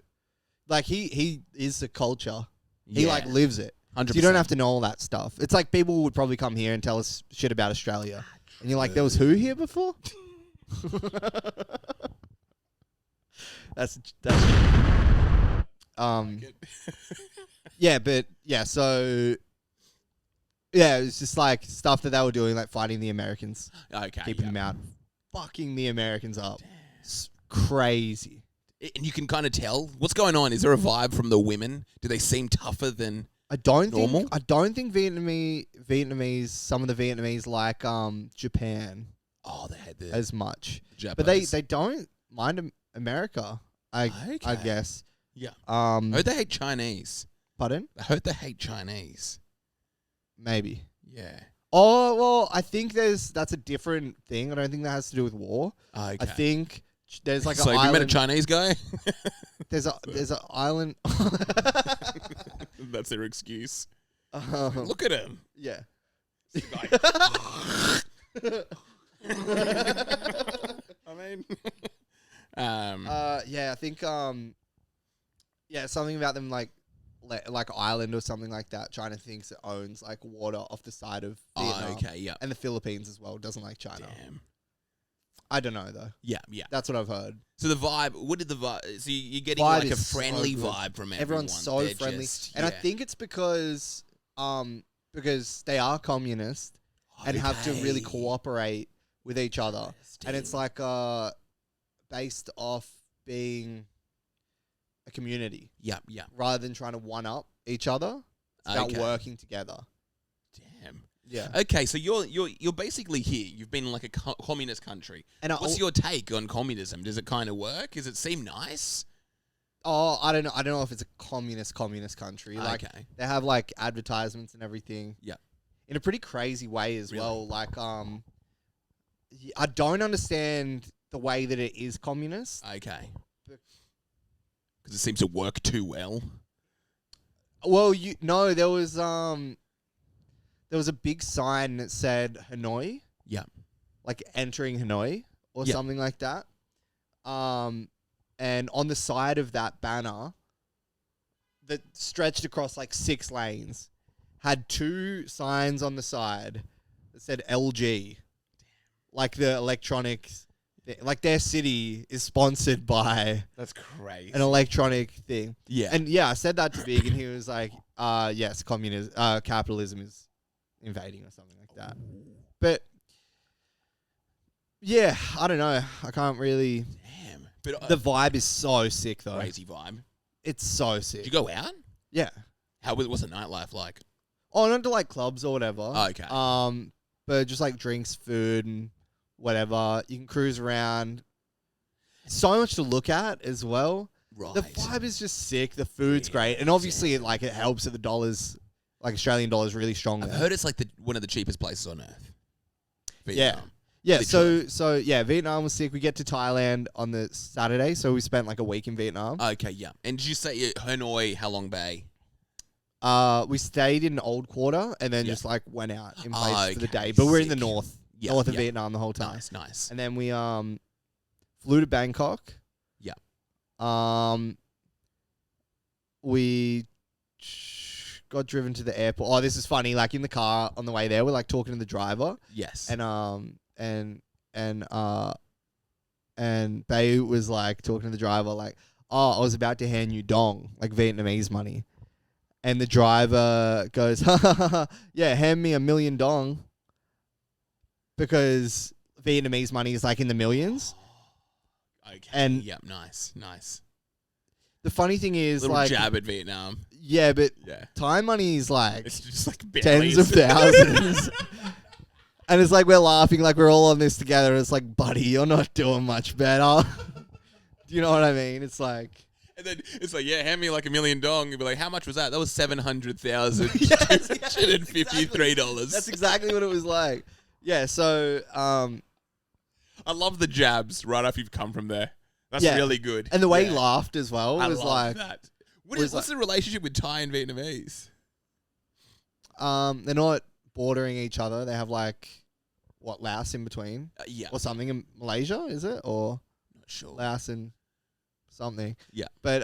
like he is the culture. He like lives it. 100%. So you don't have to know all that stuff. It's like people would probably come here and tell us shit about Australia, and you're like, there was who here before? that's so it's just like stuff that they were doing, like fighting the Americans, Okay. keeping them out, fucking the Americans up. It's crazy. And you can kind of tell what's going on. Is there a vibe from the women? Do they seem tougher than? I don't Normal? think Vietnamese, some of the Vietnamese like Japan Oh, they had the as much, Japanese. but they don't mind America. I guess. Yeah. I Um, heard they hate Chinese. pardon? I heard they hate Chinese. Maybe. Yeah. Oh well, I think that's a different thing. I don't think that has to do with war. Okay. I think there's like so an have you met a island. Chinese guy? There's an island. That's their excuse. Um, Look at him. yeah. I mean, yeah, I think something about them like Ireland or something like that. China thinks it owns like water off the side of Vietnam. Oh, okay, yeah. And the Philippines as well doesn't like China. Damn. I don't know though. Yeah, yeah. That's what I've heard. So the vibe, what did the vibe? So you're getting Vibe like a is so friendly good. vibe from everyone. Everyone's so They're friendly, just- and I yeah. think it's because they are communist and have to really Okay. cooperate with each other, and it's Interesting. like based off being a community Yeah, yeah. rather than trying to one up each other. It's about Okay. working together. Damn. Yeah, Okay, so you're basically here. You've been in like a communist country. and What's your take on communism? Does it kind of work? Does it seem nice? I don't know. I don't know if it's a communist country. Like Okay. they have like advertisements and everything. Yeah. In a pretty crazy way as Really? well. Like I don't understand the way that it is communist. Okay. Because it seems to work too well. Well, there was a big sign that said Hanoi, Yeah. like entering Hanoi or Yeah. something like that. And on the side of that banner that stretched across like 6 lanes had 2 signs on the side that said LG. Like the electronics, like their city is sponsored by That's crazy. an electronic thing. Yeah. And yeah, I said that to Big and he was like, yes, capitalism is invading or something like that. But yeah, I don't know. I can't really. Damn. But The vibe is so sick though. crazy vibe. It's so sick. Did you go out? Yeah. What's the nightlife like? Oh, not to like clubs or whatever. Oh, okay. But just like drinks, food, and whatever. You can cruise around. So much to look at as well. Right. The vibe is just sick. The food's Yeah, great, and obviously it helps that the dollars, like Australian dollars, really strong. I've there. heard it's like one of the cheapest places on earth. Yeah. Vietnam. Yeah, Literally. so yeah, Vietnam was sick. We get to Thailand on the Saturday, so we spent like a week in Vietnam. Okay, yeah. And did you say Hanoi, Halong Bay? We stayed in Old Quarter and then Yeah. just like went out in places for the Okay, day. But we're in the sick. north Yeah, of yeah. Vietnam the whole time. Nice, nice. And then we flew to Bangkok. Yeah. We got driven to the airport. Oh, this is funny. Like in the car on the way there, we're like talking to the driver, Yes. and Bae was like talking to the driver, like, "Oh, I was about to hand you dong, like Vietnamese money," and the driver goes, "Ha ha ha, yeah, hand me $1 million dong," because Vietnamese money is like in the millions. Okay. and- yeah, nice, nice. The funny thing is, Little like, jab at Vietnam. yeah, but Yeah. Thai money is like It's just like tens Bentleys. of thousands. And it's like we're laughing like we're all on this together. It's like, buddy, you're not doing much better. Do you know what I mean? It's like, And then it's like, yeah, hand me like $1 million dong. You'd be like, how much was that? That was $700,000. Yes, $253. that's exactly what it was like. Yeah, so I love the jabs right after you've come from there. That's Yeah. really good. and the way he Yeah. laughed as well I was love like, that. was What's the relationship with Thai and Vietnamese? they're not bordering each other. They have like what, Laos in between Yeah, or something in Malaysia, is it? Or not sure. Laos and something. Yeah. But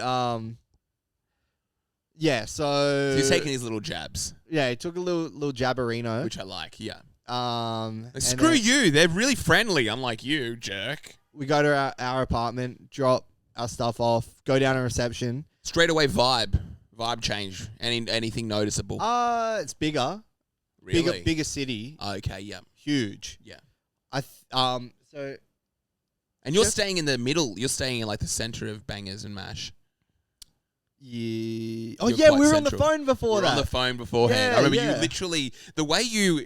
yeah, So he's taking these little jabs, yeah, he took a little jabberino. which I like. Yeah. And Screw then you. They're really friendly, unlike you, jerk. we go to our apartment, drop our stuff off, go down to reception. Straight away vibe change. Anything noticeable? It's bigger, Really? bigger city, Okay, yeah, huge. yeah. So And you're Just- staying in the middle. You're staying in like the center of Bangers and Mash. yeah. Oh You're yeah, quite we were on the central. phone before We're that. on the phone beforehand. Yeah, I remember yeah. you literally the way you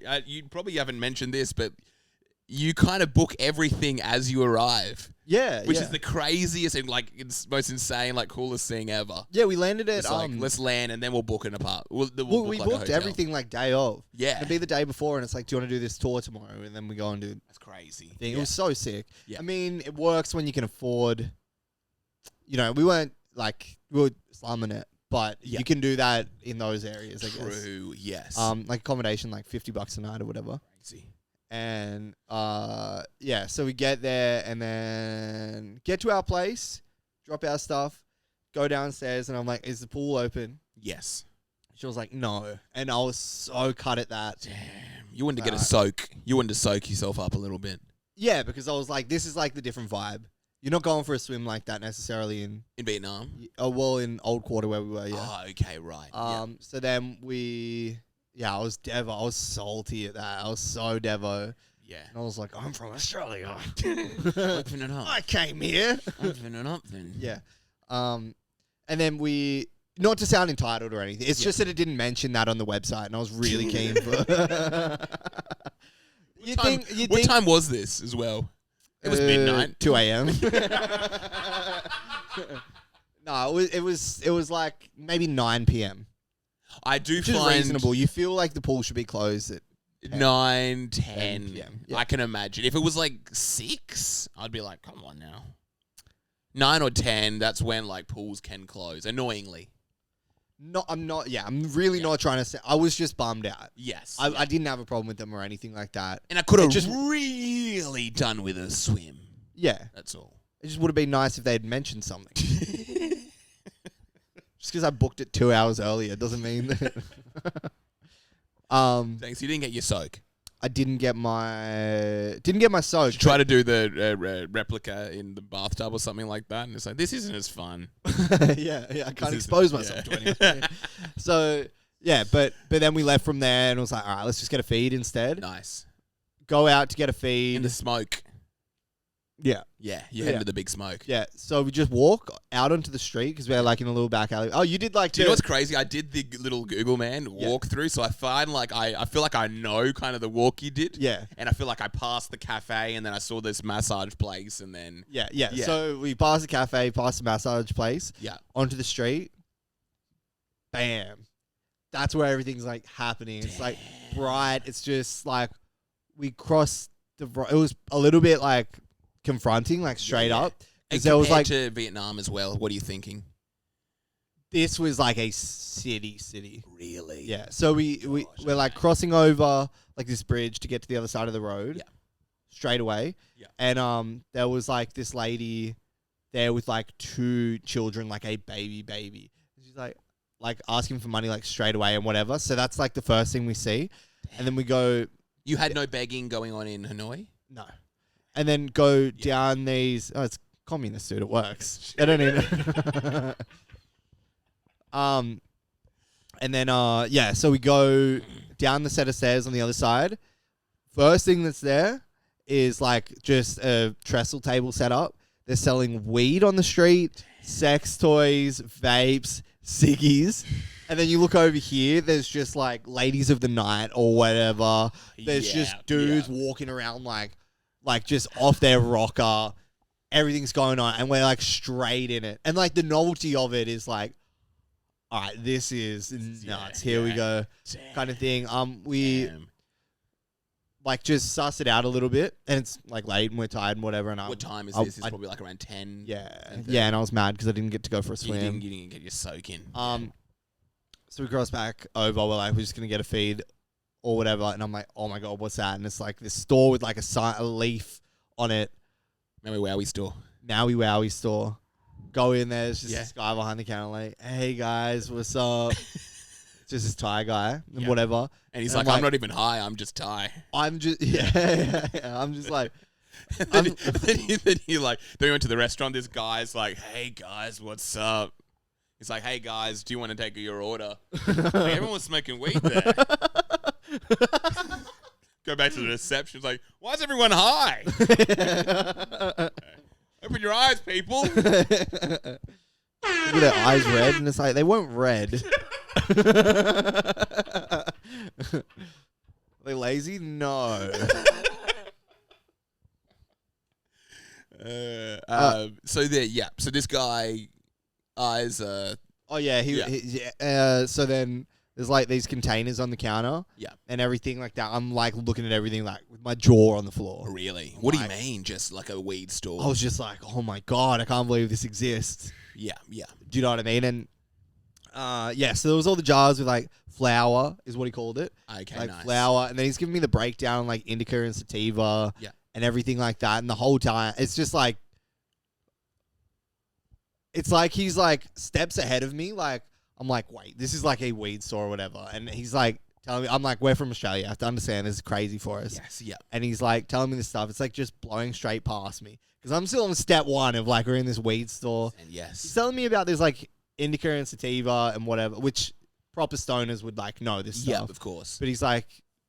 probably haven't mentioned this, but you kind of book everything as you arrive, yeah, which yeah. is the craziest and like it's most insane, like coolest thing ever. Yeah, we landed at It's like let's land and then we'll book an apart. We'll we book like a booked hotel. everything like day of. Yeah, It'd be the day before, and it's like, do you want to do this tour tomorrow? And then we go and do that's crazy. thing. Yeah. It was so sick. Yeah. I mean, it works when you can afford. You know, we weren't like we were slumming it, but Yeah. you can do that in those areas. I guess. True. Yes. Like accommodation, like $50 a night or whatever. Crazy. And yeah, so we get there and then get to our place, drop our stuff, go downstairs, and I'm like, is the pool open? Yes. She was like, no. And I was so cut at that. Damn. You wanted to get a soak. You wanted to soak yourself up a little bit. Yeah, because I was like, this is like the different vibe. You're not going for a swim like that necessarily in Vietnam? well, in Old Quarter where we were, yeah. Oh, okay, right. So then I was Devo. I was salty at that. I was so Devo. Yeah. And I was like, I'm from Australia. Open it up. I came here. Open it up then. Yeah. And then not to sound entitled or anything. It's just that it didn't mention that on the website, and I was really keen for. What time was this as well? It was midnight. 2 a.m. No, it was like maybe 9 p.m. I do Which find is reasonable. You feel like the pool should be closed at 9, 10 p.m. Yeah. I can imagine. If it was like 6, I'd be like, come on now. 9 or 10, that's when like pools can close, annoyingly. No, I'm not. Yeah, I'm really not trying to say. I was just bummed out. Yes. I didn't have a problem with them or anything like that. And I could have just really done with a swim. Yeah. That's all. It just would have been nice if they'd mentioned something. Just because I booked it 2 hours earlier doesn't mean that. Thanks. You didn't get your soak. I didn't get my soak. Try to do the replica in the bathtub or something like that, and it's like, this isn't as fun. yeah, I can't expose myself to anything. So yeah, but then we left from there and it was like, all right, let's just get a feed instead. Nice. Go out to get a feed. In the smoke. Yeah. Yeah, you head into the big smoke. Yeah, so we just walk out onto the street because we're like in a little back alley. Oh, you did like... Do you know what's crazy? I did the little Google, man, walk through, so I find like I feel like I know kind of the walk you did. Yeah. And I feel like I passed the cafe and then I saw this massage place and then... Yeah. So we passed the cafe, passed the massage place. Yeah. Onto the street. Bam. That's where everything's like happening. It's like bright. It's just like we crossed the... It was a little bit like... confronting, like straight up. And there was like to Vietnam as well. What are you thinking? This was like a city. Really? Yeah. So we're like crossing over like this bridge to get to the other side of the road. Yeah. Straight away. Yeah. And there was like this lady there with like 2 children, like a baby. She's like asking for money like straight away and whatever. So that's like the first thing we see. And then we go. You had no begging going on in Hanoi? No. And then go down these... Oh, it's communist, dude. It works. I don't even... And then, so we go down the set of stairs on the other side. First thing that's there is, like, just a trestle table set up. They're selling weed on the street, sex toys, vapes, ciggies. And then you look over here, there's just, like, ladies of the night or whatever. There's just dudes walking around, like just off their rocker. Everything's going on, and we're like straight in it. And like the novelty of it is like, all right, this is nuts. Here we go, kind of thing. We like just suss it out a little bit, and it's like late and we're tired and whatever. And what time is this? It's probably like around 10. Yeah, and I was mad because I didn't get to go for a swim. You didn't get your soak in. So we cross back over. We're like, we're just gonna get a feed or whatever, and I'm like, oh my god, what's that? And it's like this store with like a leaf on it. Maui Wowie store. Go in there, there's just this guy behind the counter like, hey guys, what's up? Just this Thai guy and whatever. And he's like, I'm not even high, I'm just Thai. I'm just, I'm just like... then you like, then we went to the restaurant, this guy's like, hey guys, what's up? He's like, hey guys, do you want to take your order? Like, everyone was smoking weed there. Go back to the reception. It's like, why is everyone high? Open your eyes, people. Look at their eyes red, and it's like, they weren't red. Are they lazy? No. So this guy eyes so then there's like these containers on the counter and everything like that. I'm like looking at everything like with my jaw on the floor. Really? What do you mean? Just like a weed store? I was just like, oh my god, I can't believe this exists. Yeah. Do you know what I mean? And Yeah, so there was all the jars with like flour is what he called it. Okay, Like nice. flour, and then he's giving me the breakdown like indica and sativa, Yeah. and everything like that. And the whole time, it's just like, it's like he's like steps ahead of me. Like I'm like, wait, this is like a weed store or whatever, and he's like telling me, I'm like, we're from Australia. I have to understand this is crazy for us. Yes, yeah. And he's like telling me this stuff. It's like just blowing straight past me because I'm still on step one of like we're in this weed store. And He's yes. telling me about this like indica and sativa and whatever, which proper stoners would like know this Yeah, stuff. of course. But he's like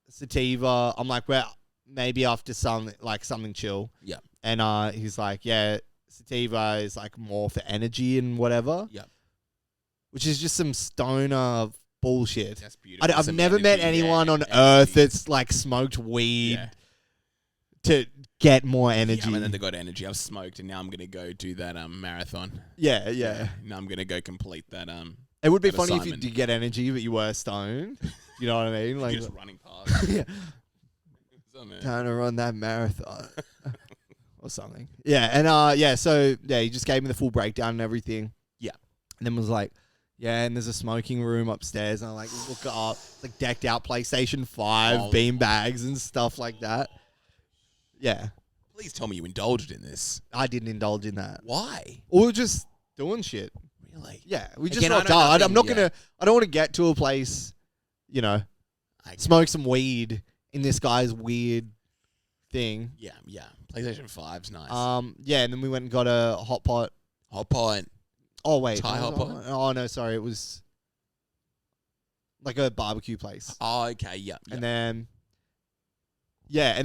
sativa. I'm like, well, maybe after something chill. Yeah. And he's like, yeah, sativa is like more for energy and whatever. Yeah. Which is just some stoner bullshit. That's beautiful. I've Some never met energy, anyone yeah, on energy. earth that's like smoked weed Yeah. to get more energy. Yeah, and then they got energy. I've smoked, and now I'm gonna go do that marathon. Yeah. Now I'm gonna go complete that It would be that funny if assignment. you did get energy, but you were stoned. You know what I mean? Like, You're just running past. yeah, Something. trying to run that marathon or something. Yeah, and so yeah, he just gave me the full breakdown and everything. Yeah. And then was like, yeah, and there's a smoking room upstairs, and I like look up, like decked out PlayStation 5, Oh. bean bags and stuff like that. Yeah, Please tell me you indulged in this. I didn't indulge in that. Why? Or we were just doing shit. Really? Yeah, we just Again, I rocked know up. I'm nothing, not yeah. gonna. I don't want to get to a place, you know, Okay. smoke some weed in this guy's weird thing. Yeah. PlayStation 5's nice. Yeah, and then we went and got a hot pot. Hot pot. Oh wait, Thai hot pot? Oh no, sorry, it was like a barbecue place. Oh, okay. Yeah. And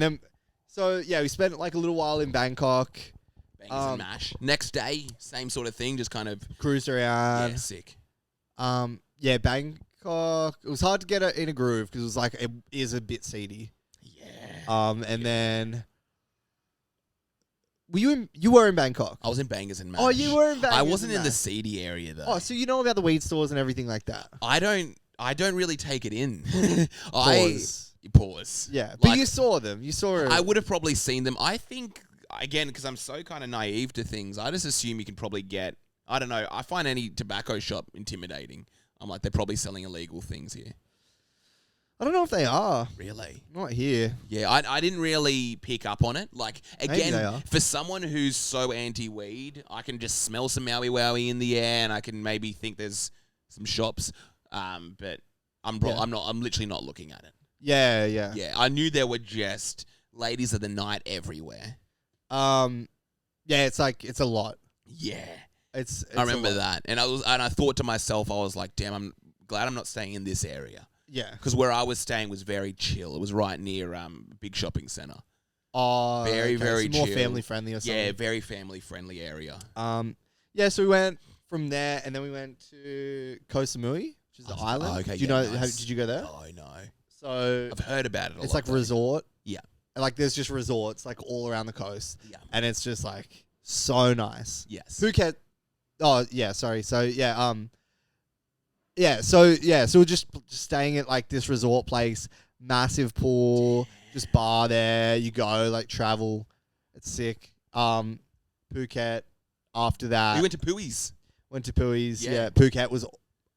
then, so yeah, we spent like a little while in Bangkok, Bangers and mash. Next day, same sort of thing. Just kind of. cruised around. Yeah. Sick. Yeah, Bangkok. It was hard to get in a groove because it was like it is a bit seedy. Yeah. And then you were in Bangkok. I was in Bangers and mash. Oh, you were in Bangkok. I wasn't in the seedy area though. Oh, so you know about the weed stores and everything like that. I don't really take it in. Pause. Yeah, but Like, you saw them. You saw it. I would have probably seen them. I think, again, because I'm so kind of naive to things, I just assume you can probably get, I don't know, I find any tobacco shop intimidating. I'm like, they're probably selling illegal things here. I don't know if they are. Really? Not here. Yeah, I didn't really pick up on it. Like, Maybe again, they are. for someone who's so anti-weed, I can just smell some Maui Wowie in the air and I can maybe think there's some shops. But I'm literally not looking at it. Yeah. Yeah, I knew there were just ladies of the night everywhere. Yeah, it's like it's a lot. Yeah. It's I a remember lot. that. And I thought to myself, I was like, damn, I'm glad I'm not staying in this area. Yeah. Because where I was staying was very chill. It was right near big shopping center. Oh, Very, very more chill. family friendly or something. Yeah, very family friendly area. Yeah. So we went from there, and then we went to Koh Samui, which is the island. Oh, okay, Do you yeah, know? nice. Did you go there? Oh, I know. So I've heard about it a lot. it's like though. resort. Yeah. And like there's just resorts like all around the coast, Yeah. and it's just like so nice. Yes. Phuket. Oh yeah, sorry. So yeah, so we're just staying at like this resort place, massive pool, just bar there. You go like travel, it's sick. Phuket. After that, We went to Pui's. went to Pui's. Yeah. Yeah, Phuket was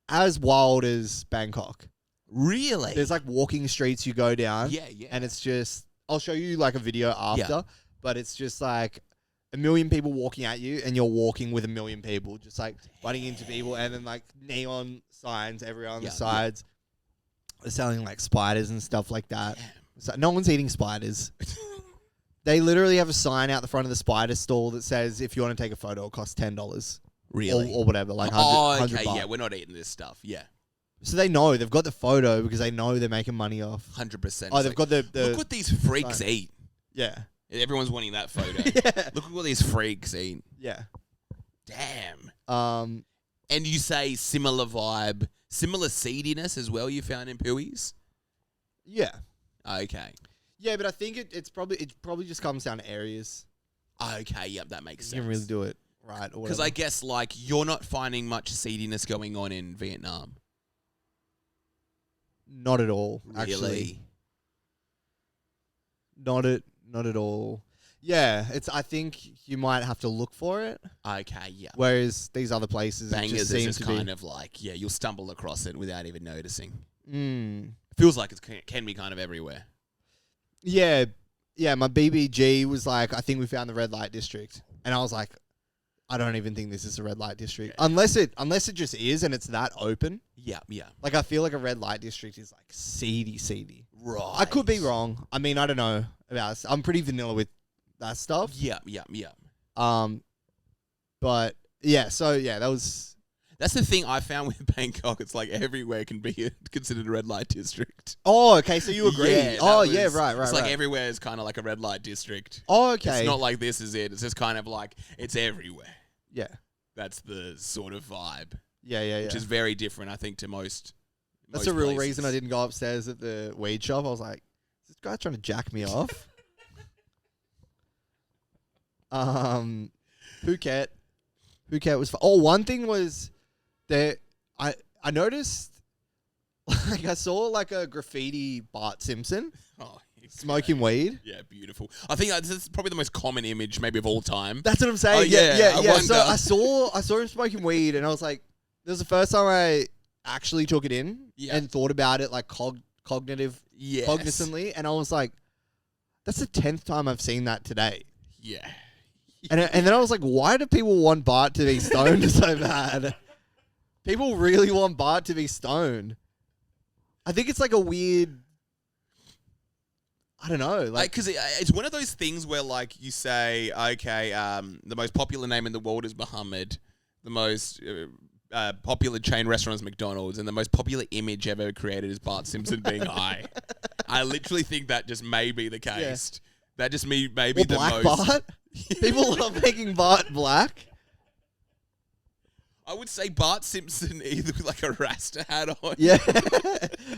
as wild as Bangkok. Really? There's like walking streets you go down. Yeah. And it's just, I'll show you like a video after, but it's just like a million people walking at you and you're walking with a million people, just like butting into people, and then like neon signs everywhere on the sides. They're selling like spiders and stuff like that. So no one's eating spiders. They literally have a sign out the front of the spider stall that says, if you want to take a photo, it costs $10. Really? Or whatever, like 100, Oh, 100 okay. bucks. Yeah, we're not eating this stuff. Yeah. So they know, they've got the photo because they know they're making money off. 100%. Oh, they've got the Look what these freaks sign. eat. Yeah. Everyone's wanting that photo. Yeah. Look at what these freaks eat. Yeah. Damn. And And you say similar vibe, similar seediness as well you found in Pui's? yeah. Okay. Yeah, but I think it probably just comes down to areas. Okay, yep, that makes You sense. can really do it right or Because whatever. I guess, like, you're not finding much seediness going on in Vietnam. Not at all, Really? actually. Not at all. Yeah, I think you might have to look for it. Okay, yeah. Whereas these other places, it Bangers just is seem just to kind be. of like, yeah, you'll stumble across it without even noticing. Mm. Feels like it can be kind of everywhere. Yeah, yeah. My BBG was like, I think we found the red light district, and I was like, I don't even think this is a red light district, unless it just is, and it's that open. Yeah, yeah. Like I feel like a red light district is like seedy. Right. I could be wrong. I mean, I don't know about. I'm pretty vanilla with that stuff. Yeah. But yeah. So yeah, that was. That's the thing I found with Bangkok. It's like everywhere can be considered a red light district. Oh, okay. So you agree? Yeah, right. It's like everywhere is kind of like a red light district. Oh, okay. It's not like this is it. It's just kind of like it's everywhere. Yeah. That's the sort of vibe. Yeah. Which is very different, I think, to most. That's most the real places. reason I didn't go upstairs at the weed shop. I was like, is this guy trying to jack me off? Phuket was. One thing was that I noticed, like I saw like a graffiti Bart Simpson smoking weed. Yeah, beautiful. I think this is probably the most common image maybe of all time. That's what I'm saying. Oh, yeah. So I saw him smoking weed, and I was like, this was the first time I actually took it in and thought about it like cognizantly, and I was like, that's the 10th time I've seen that today. Yeah. And then I was like, why do people want Bart to be stoned so bad? People really want Bart to be stoned. I think it's like a weird, I don't know. Like, because it's one of those things where, like, you say, okay, the most popular name in the world is Muhammad. The most popular chain restaurant is McDonald's. And the most popular image ever created is Bart Simpson being high. I literally think that just may be the case. Yeah. That just may be the black most... Bart? People love making Bart black. I would say Bart Simpson either with like a Rasta hat on. Yeah.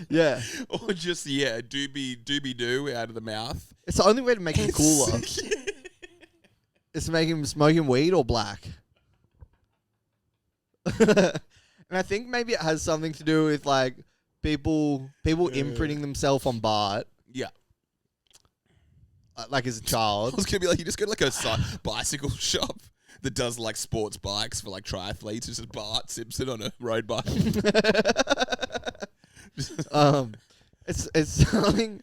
Yeah. Or just, doobie doo out of the mouth. It's the only way to make him cooler. It's to make him smoking weed or black. And I think maybe it has something to do with like people imprinting themselves on Bart. Yeah. Like as a child. I was going to be like, you just go to like a bicycle shop that does like sports bikes for like triathletes. It's just Bart Simpson on a road bike. It's something.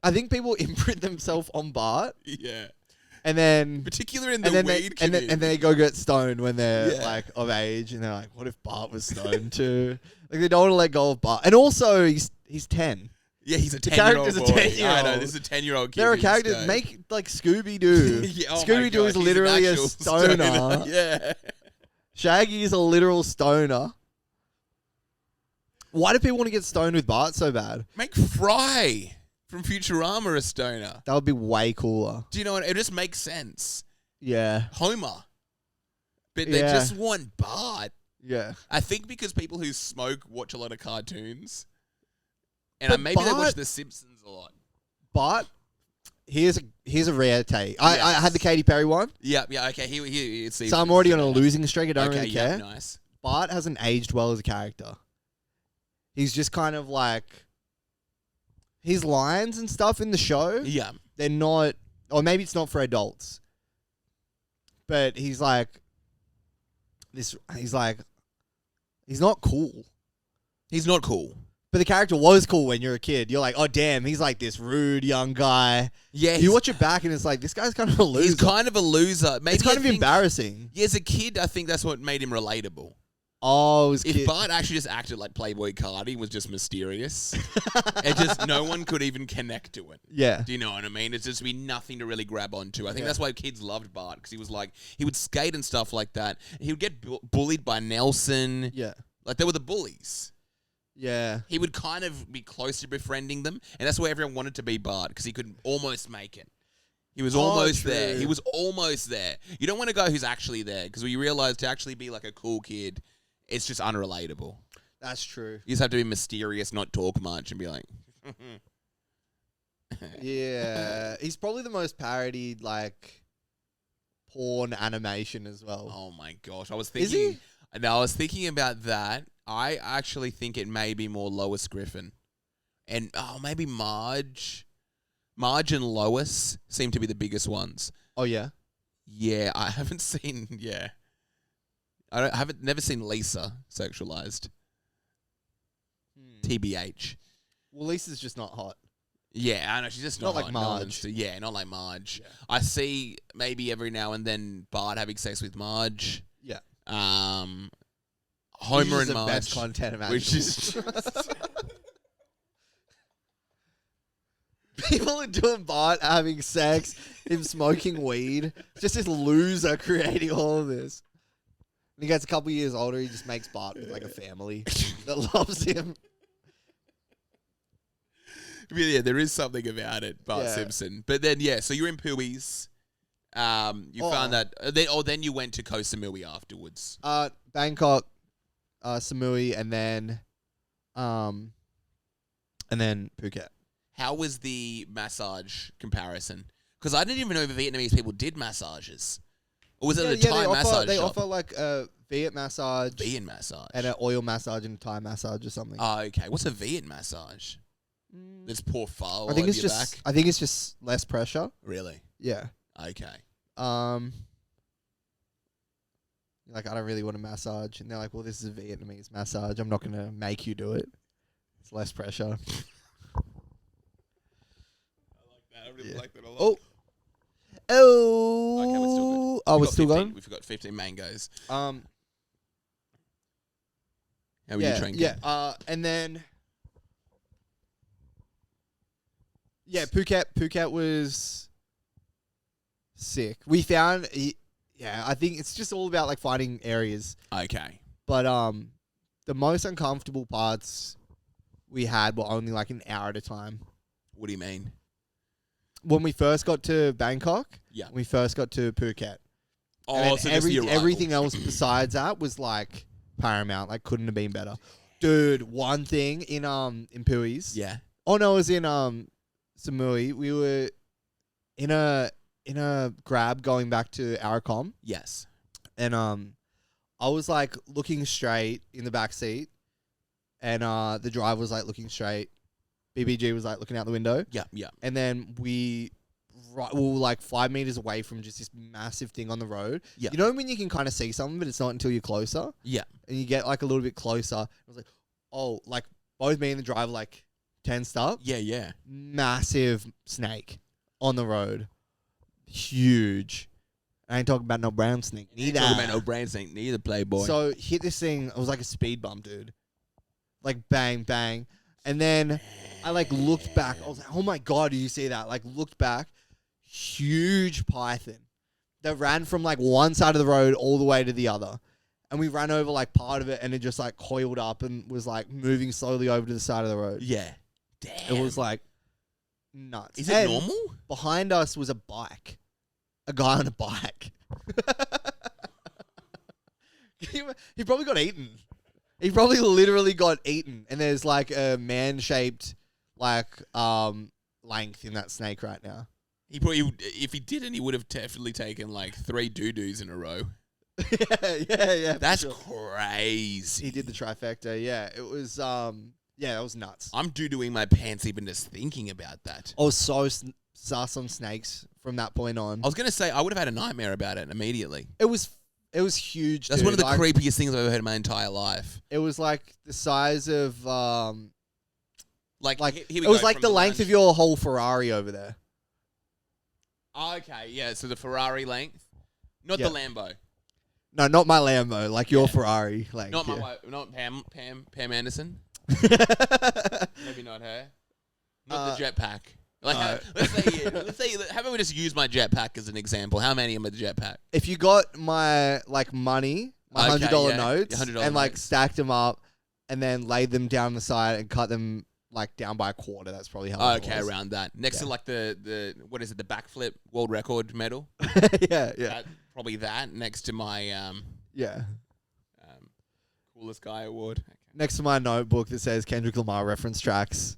I think people imprint themselves on Bart. Yeah. And then, particularly in the weed community, and they go get stoned when they're like of age, and they're like, "What if Bart was stoned too?" Like they don't want to let go of Bart, and also he's 10. Yeah, he's a 10-year-old boy. 10-year-old. I know, this is a 10-year-old kid. There are characters, make like Scooby-Doo. Scooby-Doo is literally a stoner. Yeah. Shaggy is a literal stoner. Why do people want to get stoned with Bart so bad? Make Fry from Futurama a stoner. That would be way cooler. Do you know what? It just makes sense. Yeah. Homer. But they just want Bart. Yeah. I think because people who smoke watch a lot of cartoons. And But maybe they watch Bart- The Simpsons a lot. But here's a rare take. I had the Katy Perry one. Yeah, okay. Here, So I'm already on a losing streak. I don't really care. Nice. Bart hasn't aged well as a character. He's just kind of like his lines and stuff in the show. Yeah. They're not, or maybe it's not for adults. But he's like this. He's not cool. He's not cool. But the character was cool when you're a kid. You're like, oh, damn, he's like this rude young guy. Yeah. You watch it back and it's like, this guy's kind of a loser. He's kind of a loser. Maybe it's kind of embarrassing. Yeah, as a kid, I think that's what made him relatable. Oh, if Bart actually just acted like Playboy Cardi and was just mysterious, it just no one could even connect to it. Yeah. Do you know what I mean? It's just be nothing to really grab onto. I think that's why kids loved Bart, because he was like, he would skate and stuff like that. He would get bullied by Nelson. Yeah. Like they were the bullies. Yeah. He would kind of be close to befriending them, and that's why everyone wanted to be Bart, because he could almost make it. He was almost there. He was almost there. You don't want to go who's actually there, because we realize to actually be like a cool kid, it's just unrelatable. That's true. You just have to be mysterious, not talk much, and be like... Yeah. He's probably the most parodied, like, porn animation as well. Oh my gosh. I was thinking... Is he? No, I was thinking about that. I actually think it may be more Lois Griffin. And, maybe Marge. Marge and Lois seem to be the biggest ones. Oh yeah. Yeah, I haven't seen. Yeah, I haven't never seen Lisa sexualized. TBH. Well, Lisa's just not hot. Yeah, I know she's just Not not like hot. No Marge. one's yeah, not like Marge. Yeah. I see maybe every now and then Bart having sex with Marge. Yeah. Homer Which is and the Marge, best content imaginable. which is People are doing Bart having sex, him smoking weed. Just this loser creating all of this. When he gets a couple years older, he just makes Bart with like a family that loves him. yeah, there is something about it, Bart Yeah. Simpson. But then so you're in Pui's. You found that then you went to Koh Samui afterwards. Bangkok, Samui, and then Phuket. How was the massage comparison? Because I didn't even know Vietnamese people did massages. Or was it a Thai massage They shop? offer like a Viet massage, Viet massage. and an oil massage and a Thai massage or something. Oh, okay. What's a Viet massage? There's poor pho I think on it's your just. back. I think it's just less pressure. Really? Yeah. Okay. Like, I don't really want a massage, and they're like, "Well, this is a Vietnamese massage. I'm not gonna make you do it. It's less pressure." I really like that a lot. Oh. Okay, we're still good. Oh, We've we're got still 15 going. We've got 15 mangoes. How How are you drinking? Yeah. And then. Yeah, Phuket was sick. We found, I think it's just all about like finding areas. Okay. But the most uncomfortable parts we had were only like an hour at a time. What do you mean? When we first got to Bangkok, Yeah. we first got to Phuket. Oh, And then so just the arrival. everything else besides that was like paramount. Like, couldn't have been better. Dude, one thing in Pui's. Yeah. Oh no, it was in Samui. We were in a grab going back to Aracom, Yes. and I was like looking straight in the back seat, and the driver was like looking straight. BBG was like looking out the window. Yeah. Yeah. And then we were like 5 meters away from just this massive thing on the road. Yeah. You know when you can kind of see something, but it's not until you're closer? Yeah. And you get like a little bit closer. I was like, oh, like both me and the driver like tensed up. Yeah. Yeah. Massive snake on the road. Huge. I ain't talking about no brown snake. Neither. Talking about no brain thing, neither, playboy. So hit this thing. It was like a speed bump, dude. Like bang, bang. And then I like looked back. I was like, oh my God, do you see that? Like looked back. Huge python that ran from like one side of the road all the way to the other. And we ran over like part of it, and it just like coiled up and was like moving slowly over to the side of the road. yeah. Damn. It was like nuts. Is it And normal? behind us was a bike. A guy on a bike. He probably got eaten. He probably literally got eaten. And there's like a man-shaped like length in that snake right now. He probably, if he didn't, he would have definitely taken like 3 doo-doos in a row. yeah. That's for crazy. He did the trifecta. Yeah, it was that was nuts. I'm doo-dooing my pants even just thinking about that. I was so sus on snakes from that point on. I was going to say, I would have had a nightmare about it immediately. It was huge. That's dude. one of the Like, creepiest things I've ever heard in my entire life. It was like the size of Like here we it go, was like from the length lunch- of your whole Ferrari over there. Oh, okay, yeah, so the Ferrari length. Not Yeah. the Lambo. No, not my Lambo, like your Yeah. Ferrari. Like Not my wife, not Pam Anderson. Maybe not her. Not the jetpack. Like, let's say, how about we just use my jetpack as an example? How many am I the jetpack? If you got my like money, my Okay, $100 yeah, notes, $100 and like notes. stacked them up, and then laid them down the side and cut them like down by a quarter. That's probably how. Oh, it okay, was. around that. Next to Yeah. like the what is it? The backflip world record medal. yeah. Probably that next to my Yeah. coolest guy award. Okay. Next to my notebook that says Kendrick Lamar reference tracks.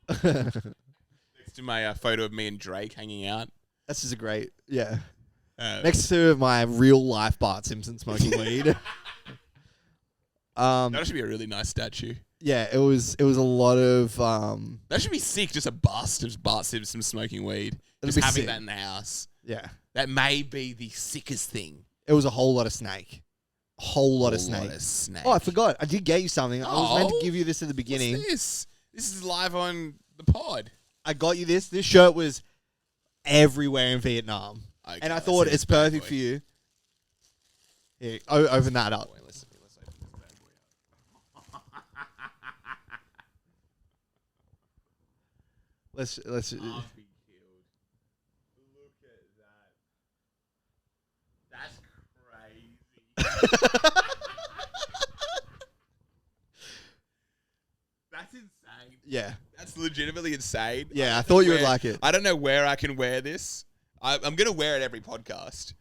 Next to my photo of me and Drake hanging out. That's just a great. Yeah. Uh, Next to my real life Bart Simpson smoking weed. that should be a really nice statue. Yeah, it was a lot of That should be sick. Just a bust of Bart Simpson smoking weed. It'd Just be having sick. that in the house. Yeah. That may be the sickest thing. It was a whole lot of snake. A whole lot of snake. Oh, I forgot. I did get you something. I was meant to give you this at the beginning. What's this? This is live on the pod. I got you this. This shirt was everywhere in Vietnam. Okay, and I thought it's perfect for you. Here, open that up. Let's open this bad boy up. Let's. I'll be killed. Look at that. That's crazy. That's insane. Yeah. That's legitimately insane. Yeah, I thought you would like it. I don't know where I can wear this. I'm going to wear it every podcast.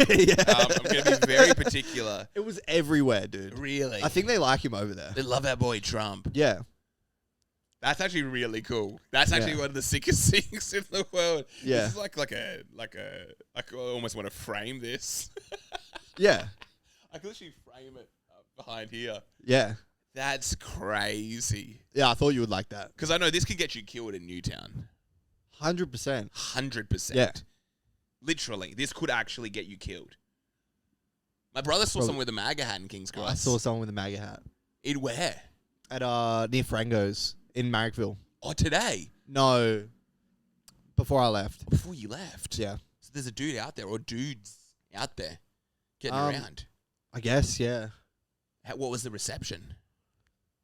Yeah. I'm going to be very particular. It was everywhere, dude. Really? I think they like him over there. They love our boy Trump. Yeah. That's actually really cool. That's actually one of the sickest things in the world. Yeah. This is like I almost want to frame this. Yeah. I can literally frame it behind here. Yeah. That's crazy. Yeah, I thought you would like that. Because I know this could get you killed in Newtown. 100%. 100%. Yeah. Literally, this could actually get you killed. My brother saw someone with a MAGA hat in King's Cross. I saw someone with a MAGA hat. In where? At near Frango's in Marrickville. Oh, today? No. Before I left. Before you left? Yeah. So there's a dude out there, or dudes out there, getting around. I guess, yeah. What was the reception?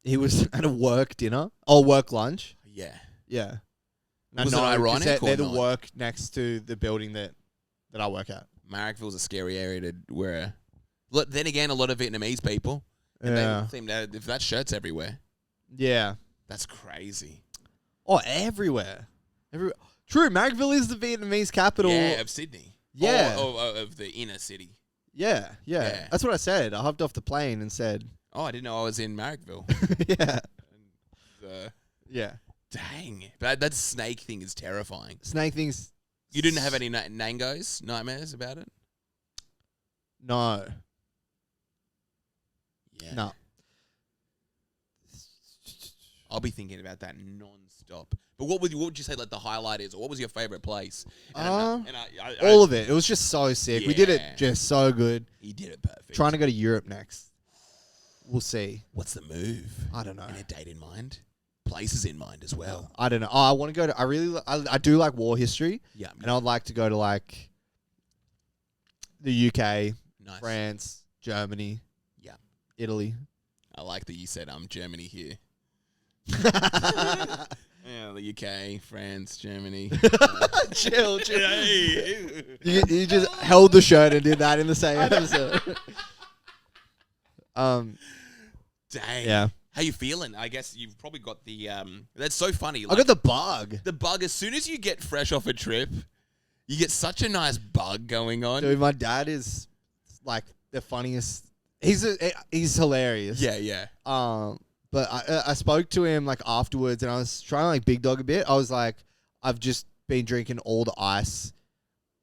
He was at a work dinner. Oh, work lunch. Yeah. Yeah. Was it ironic They're or the not? work next to the building that I work at. Marrickville's a scary area to wear. Then again, a lot of Vietnamese people. And Yeah. they seem to, if that shirt's everywhere, Yeah. that's crazy. Oh, everywhere. True, Marrickville is the Vietnamese capital. Yeah, of Sydney. Yeah. Of the inner city. Yeah. Yeah. That's what I said. I hopped off the plane and said, Oh, I didn't know I was in Marrickville. yeah. Yeah. Dang. But that snake thing is terrifying. Snake things. You didn't have any nightmares about it? No. Yeah. No. I'll be thinking about that non-stop. But what would you say like the highlight is, or what was your favorite place? All of it. It was just so sick. We did it Yeah. just so good. You did it perfect. Trying to go to Europe next. We'll see. What's the move? I don't know. And a date in mind? Places in mind as well. I don't know. Oh, I want to go to. I do like war history, Yeah. and I'd like to go to like the UK, Nice. France, Germany, Yeah. Italy. I like that you said Germany here. chill, Yeah, the UK, France, Germany. chill. Hey. You just held the shirt and did that in the same episode. Dang. Yeah. How you feeling? I guess you've probably got the that's so funny. I got the bug. the bug as soon as you get fresh off a trip, you get such a nice bug going on. Dude, my dad is like the funniest. He's hilarious. Yeah. But I spoke to him like afterwards, and I was trying to like big dog a bit. I was like, I've just been drinking all the ice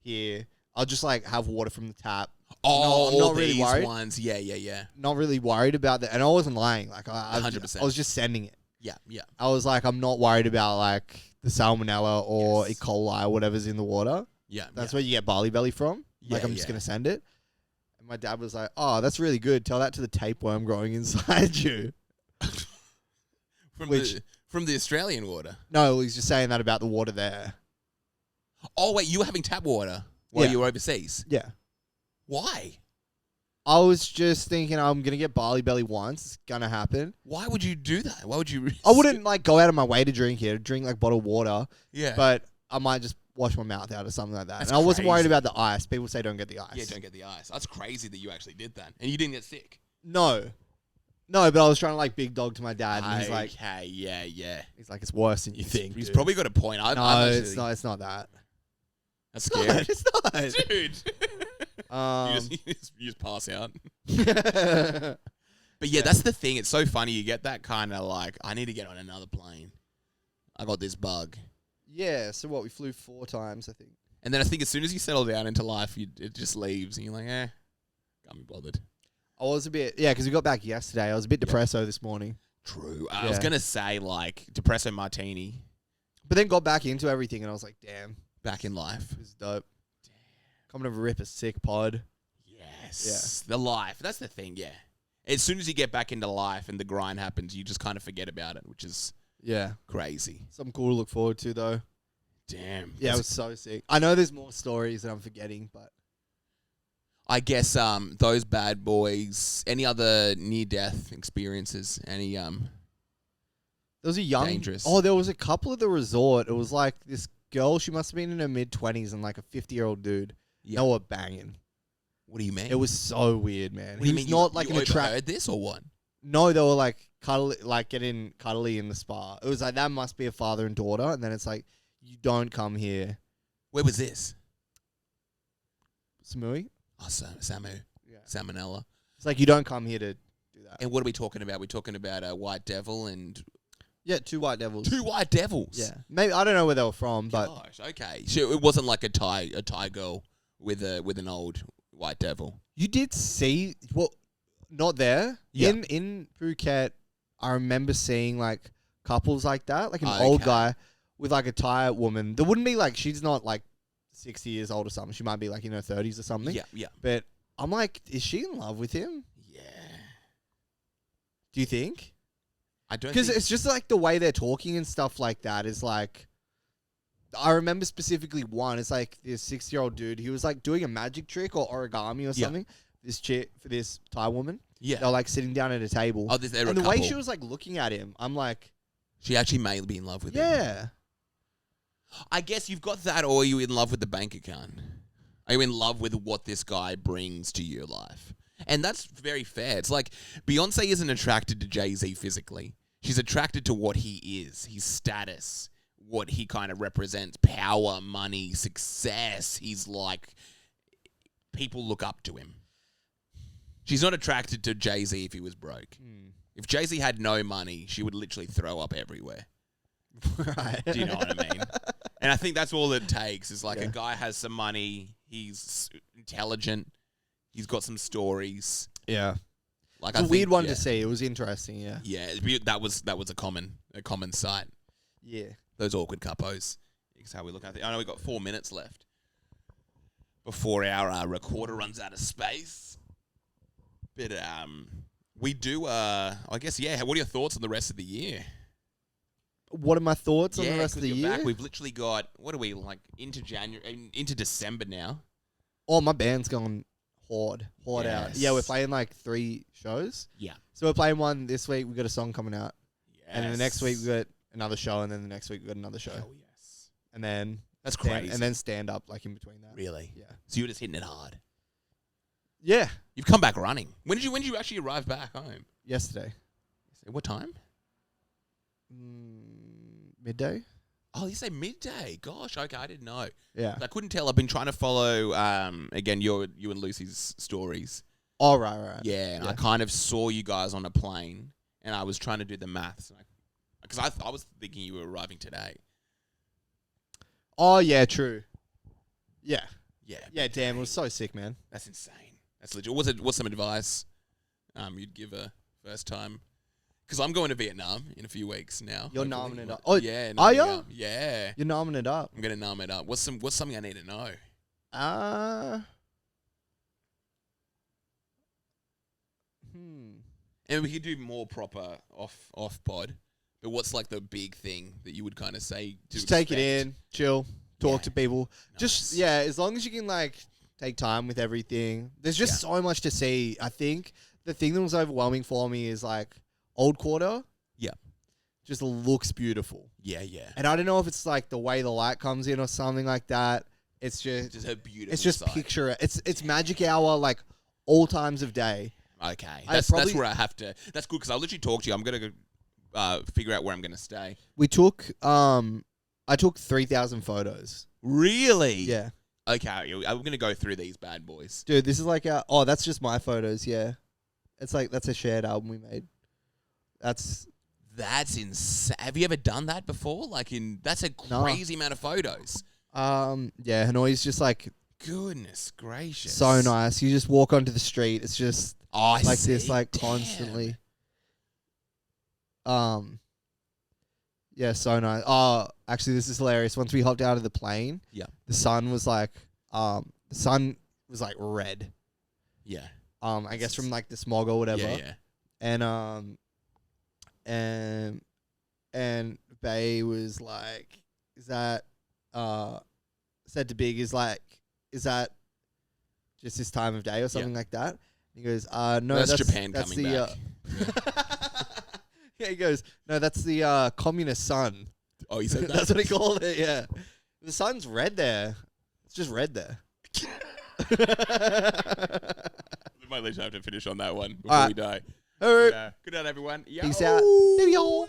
here. I'll just like have water from the tap. Oh, I'm not all really these worried. ones. Yeah. Not really worried about that, and I wasn't lying. Like I 100%. I was just sending it. Yeah. I was like, I'm not worried about like the salmonella or Yes. E. coli or whatever's in the water. Yeah. That's where you get barley belly from. Like Yeah, I'm just yeah. gonna send it. And my dad was like, "Oh, that's really good. Tell that to the tapeworm growing inside you." from which- the Australian water. No, he's just saying that about the water there. Oh wait, you were having tap water while Yeah. you were overseas. Yeah. Why? I was just thinking I'm gonna get barley belly once. It's gonna happen. Why would you do that? Why would you? I wouldn't like go out of my way to drink it. I'd drink like bottled water, Yeah. but I might just wash my mouth out or something like that. That's And I wasn't worried crazy. about the ice. People say don't get the ice. Yeah, don't get the ice. That's crazy that you actually did that, and you didn't get sick. No, but I was trying to like big dog to my dad, and he's like, okay, yeah. he's like, it's worse than you think. He's dude." probably got a point. No, it's not. It's not that. That's It's not. scary, It's not. dude. you just pass out. But yeah, that's the thing. It's so funny. You get that kind of like, I need to get on another plane. I got this bug. Yeah. So what? We flew 4 times, I think. And then I think as soon as you settle down into life, it just leaves. And you're like, can't be bothered. I was a bit, because we got back yesterday. I was a bit depresso this morning, True. I was Yeah. going to say, like, depresso martini but then got back into everything, and I was like, damn, back in life. this is dope. coming to rip a sick pod. Yes. The life. That's the thing, yeah. As soon as you get back into life and the grind happens, you just kind of forget about it, which is crazy. Something cool to look forward to, though. Damn. Yeah, it was so sick. I know there's more stories that I'm forgetting, but I guess those bad boys. Any other near-death experiences? Any there was a young dangerous? Oh, there was a couple at the resort. It was like this girl. She must have been in her mid-20s and like a 50-year-old dude. Yeah. They were banging. What do you mean? It was so weird, man. What do you mean? Not like you an attract. overheard this or what? No, they were like getting cuddly in the spa. It was like that must be a father and daughter, and then it's like you don't come here. Where was this? Samui? Oh, Samu. Yeah. Salmonella. It's like you don't come here to do that. And what are we talking about? We're talking about a white devil and Yeah, 2 white devils. 2 white devils. Yeah, maybe I don't know where they were from, but Gosh, okay. So it wasn't like a Thai girl with an old white devil. you did see not there. Yeah. In Phuket, I remember seeing like couples like that, like an old Okay. guy with like a Thai woman. There wouldn't be like she's not like 60 years old or something. She might be like in her 30s or something. Yeah. But I'm like, is she in love with him? Yeah. Do you think? I don't Because think it's just like the way they're talking and stuff like that is like. I remember specifically one. It's like this 60-year-old dude. He was like doing a magic trick or origami or Yeah. something. This chick for this Thai woman. Yeah. They were like sitting down at a table. Oh, they're and a the way couple. she was like looking at him, I'm like, She actually may be in love with him. yeah. I guess you've got that, or are you in love with the bank account? Are you in love with what this guy brings to your life? And that's very fair. It's like Beyonce isn't attracted to Jay-Z physically. She's attracted to what he is, his status, what he kind of represents, power, money, success. He's like, people look up to him. She's not attracted to Jay-Z if he was broke. If Jay-Z had no money, she would literally throw up everywhere. Right. Do you know what I mean? And I think that's all it takes is like Yeah. a guy has some money, he's intelligent, he's got some stories. Yeah. Like It's a weird one yeah. to see. It was interesting, yeah. Yeah, that was a common sight. Yeah. Those awkward coupos. Is how we look at it. I know we've got 4 minutes left before our recorder runs out of space. But we do. I guess yeah. What are your thoughts on the rest of the year? What are my thoughts on the rest 'cause of the you're year? back. We've literally got what are we like into January, into December now. Oh, my band's gone hard out. Yes. Yeah, we're playing like 3 shows. Yeah. So we're playing one this week. We've got a song coming out. Yes. And then the next week we got another show. And then the next week we got another show. Hell yes. And then That's stand- crazy. And then stand up like in between that. Really? Yeah. So you're just hitting it hard. Yeah. You've come back running. When did you actually arrive back home? Yesterday. What time? Midday. Oh, you say midday. Gosh, okay, I didn't know. Yeah. I couldn't tell. I've been trying to follow again you and Lucy's stories. Oh, right. Yeah, and I Yeah. kind of saw you guys on a plane, and I was trying to do the maths, because I was thinking you were arriving today. Oh, yeah, true. Yeah. Yeah. Yeah, damn. It was so sick, man. That's insane. That's legit. What's some advice you'd give a first time? Because I'm going to Vietnam in a few weeks now. You're hopefully. numbing it up. Oh, yeah. are numbing ya? up. Yeah. You're numbing it up. I'm gonna numb it up. What's something I need to know? And we could do more proper off pod. But what's like the big thing that you would kind of say? Just take it expect? in, chill, talk Yeah. to people. Just, Nice. yeah, as long as you can, like, take time with everything. There's just so much to see. I think the thing that was overwhelming for me is, like, Old Quarter. Yeah. Just looks beautiful. Yeah. And I don't know if it's, like, the way the light comes in or something like that. It's just, Just a beautiful. it's just sight. picture it. It's magic hour, like, all times of day. Okay, I that's probably- where I have to. That's good because I'll literally talk to you. I'm gonna go figure out where I'm gonna stay. We took, I took 3,000 photos. Really? Yeah. Okay, I'm gonna go through these bad boys. Dude, this is like that's just my photos, yeah. It's like, that's a shared album we made. That's insane. Have you ever done that before? That's a No. crazy amount of photos. yeah, Hanoi's just like Goodness gracious. so nice. You just walk onto the street, it's just Oh, I like see. this, like Damn. constantly. Yeah, so nice. Oh, actually, this is hilarious. Once we hopped out of the plane, Yeah. the sun was like, the the sun was like red. Yeah. I guess from like the smog or whatever. Yeah. And Bay was like, is that said to Big is that just this time of day or something like that? He goes, no, that's Japan coming back. Yeah, he goes, no, that's the communist sun. Oh, he said that? That's what he called it, yeah. The sun's red there. It's just red there. We might at least have to finish on that one before we die. All right. Good night, everyone. Peace out. See y'all.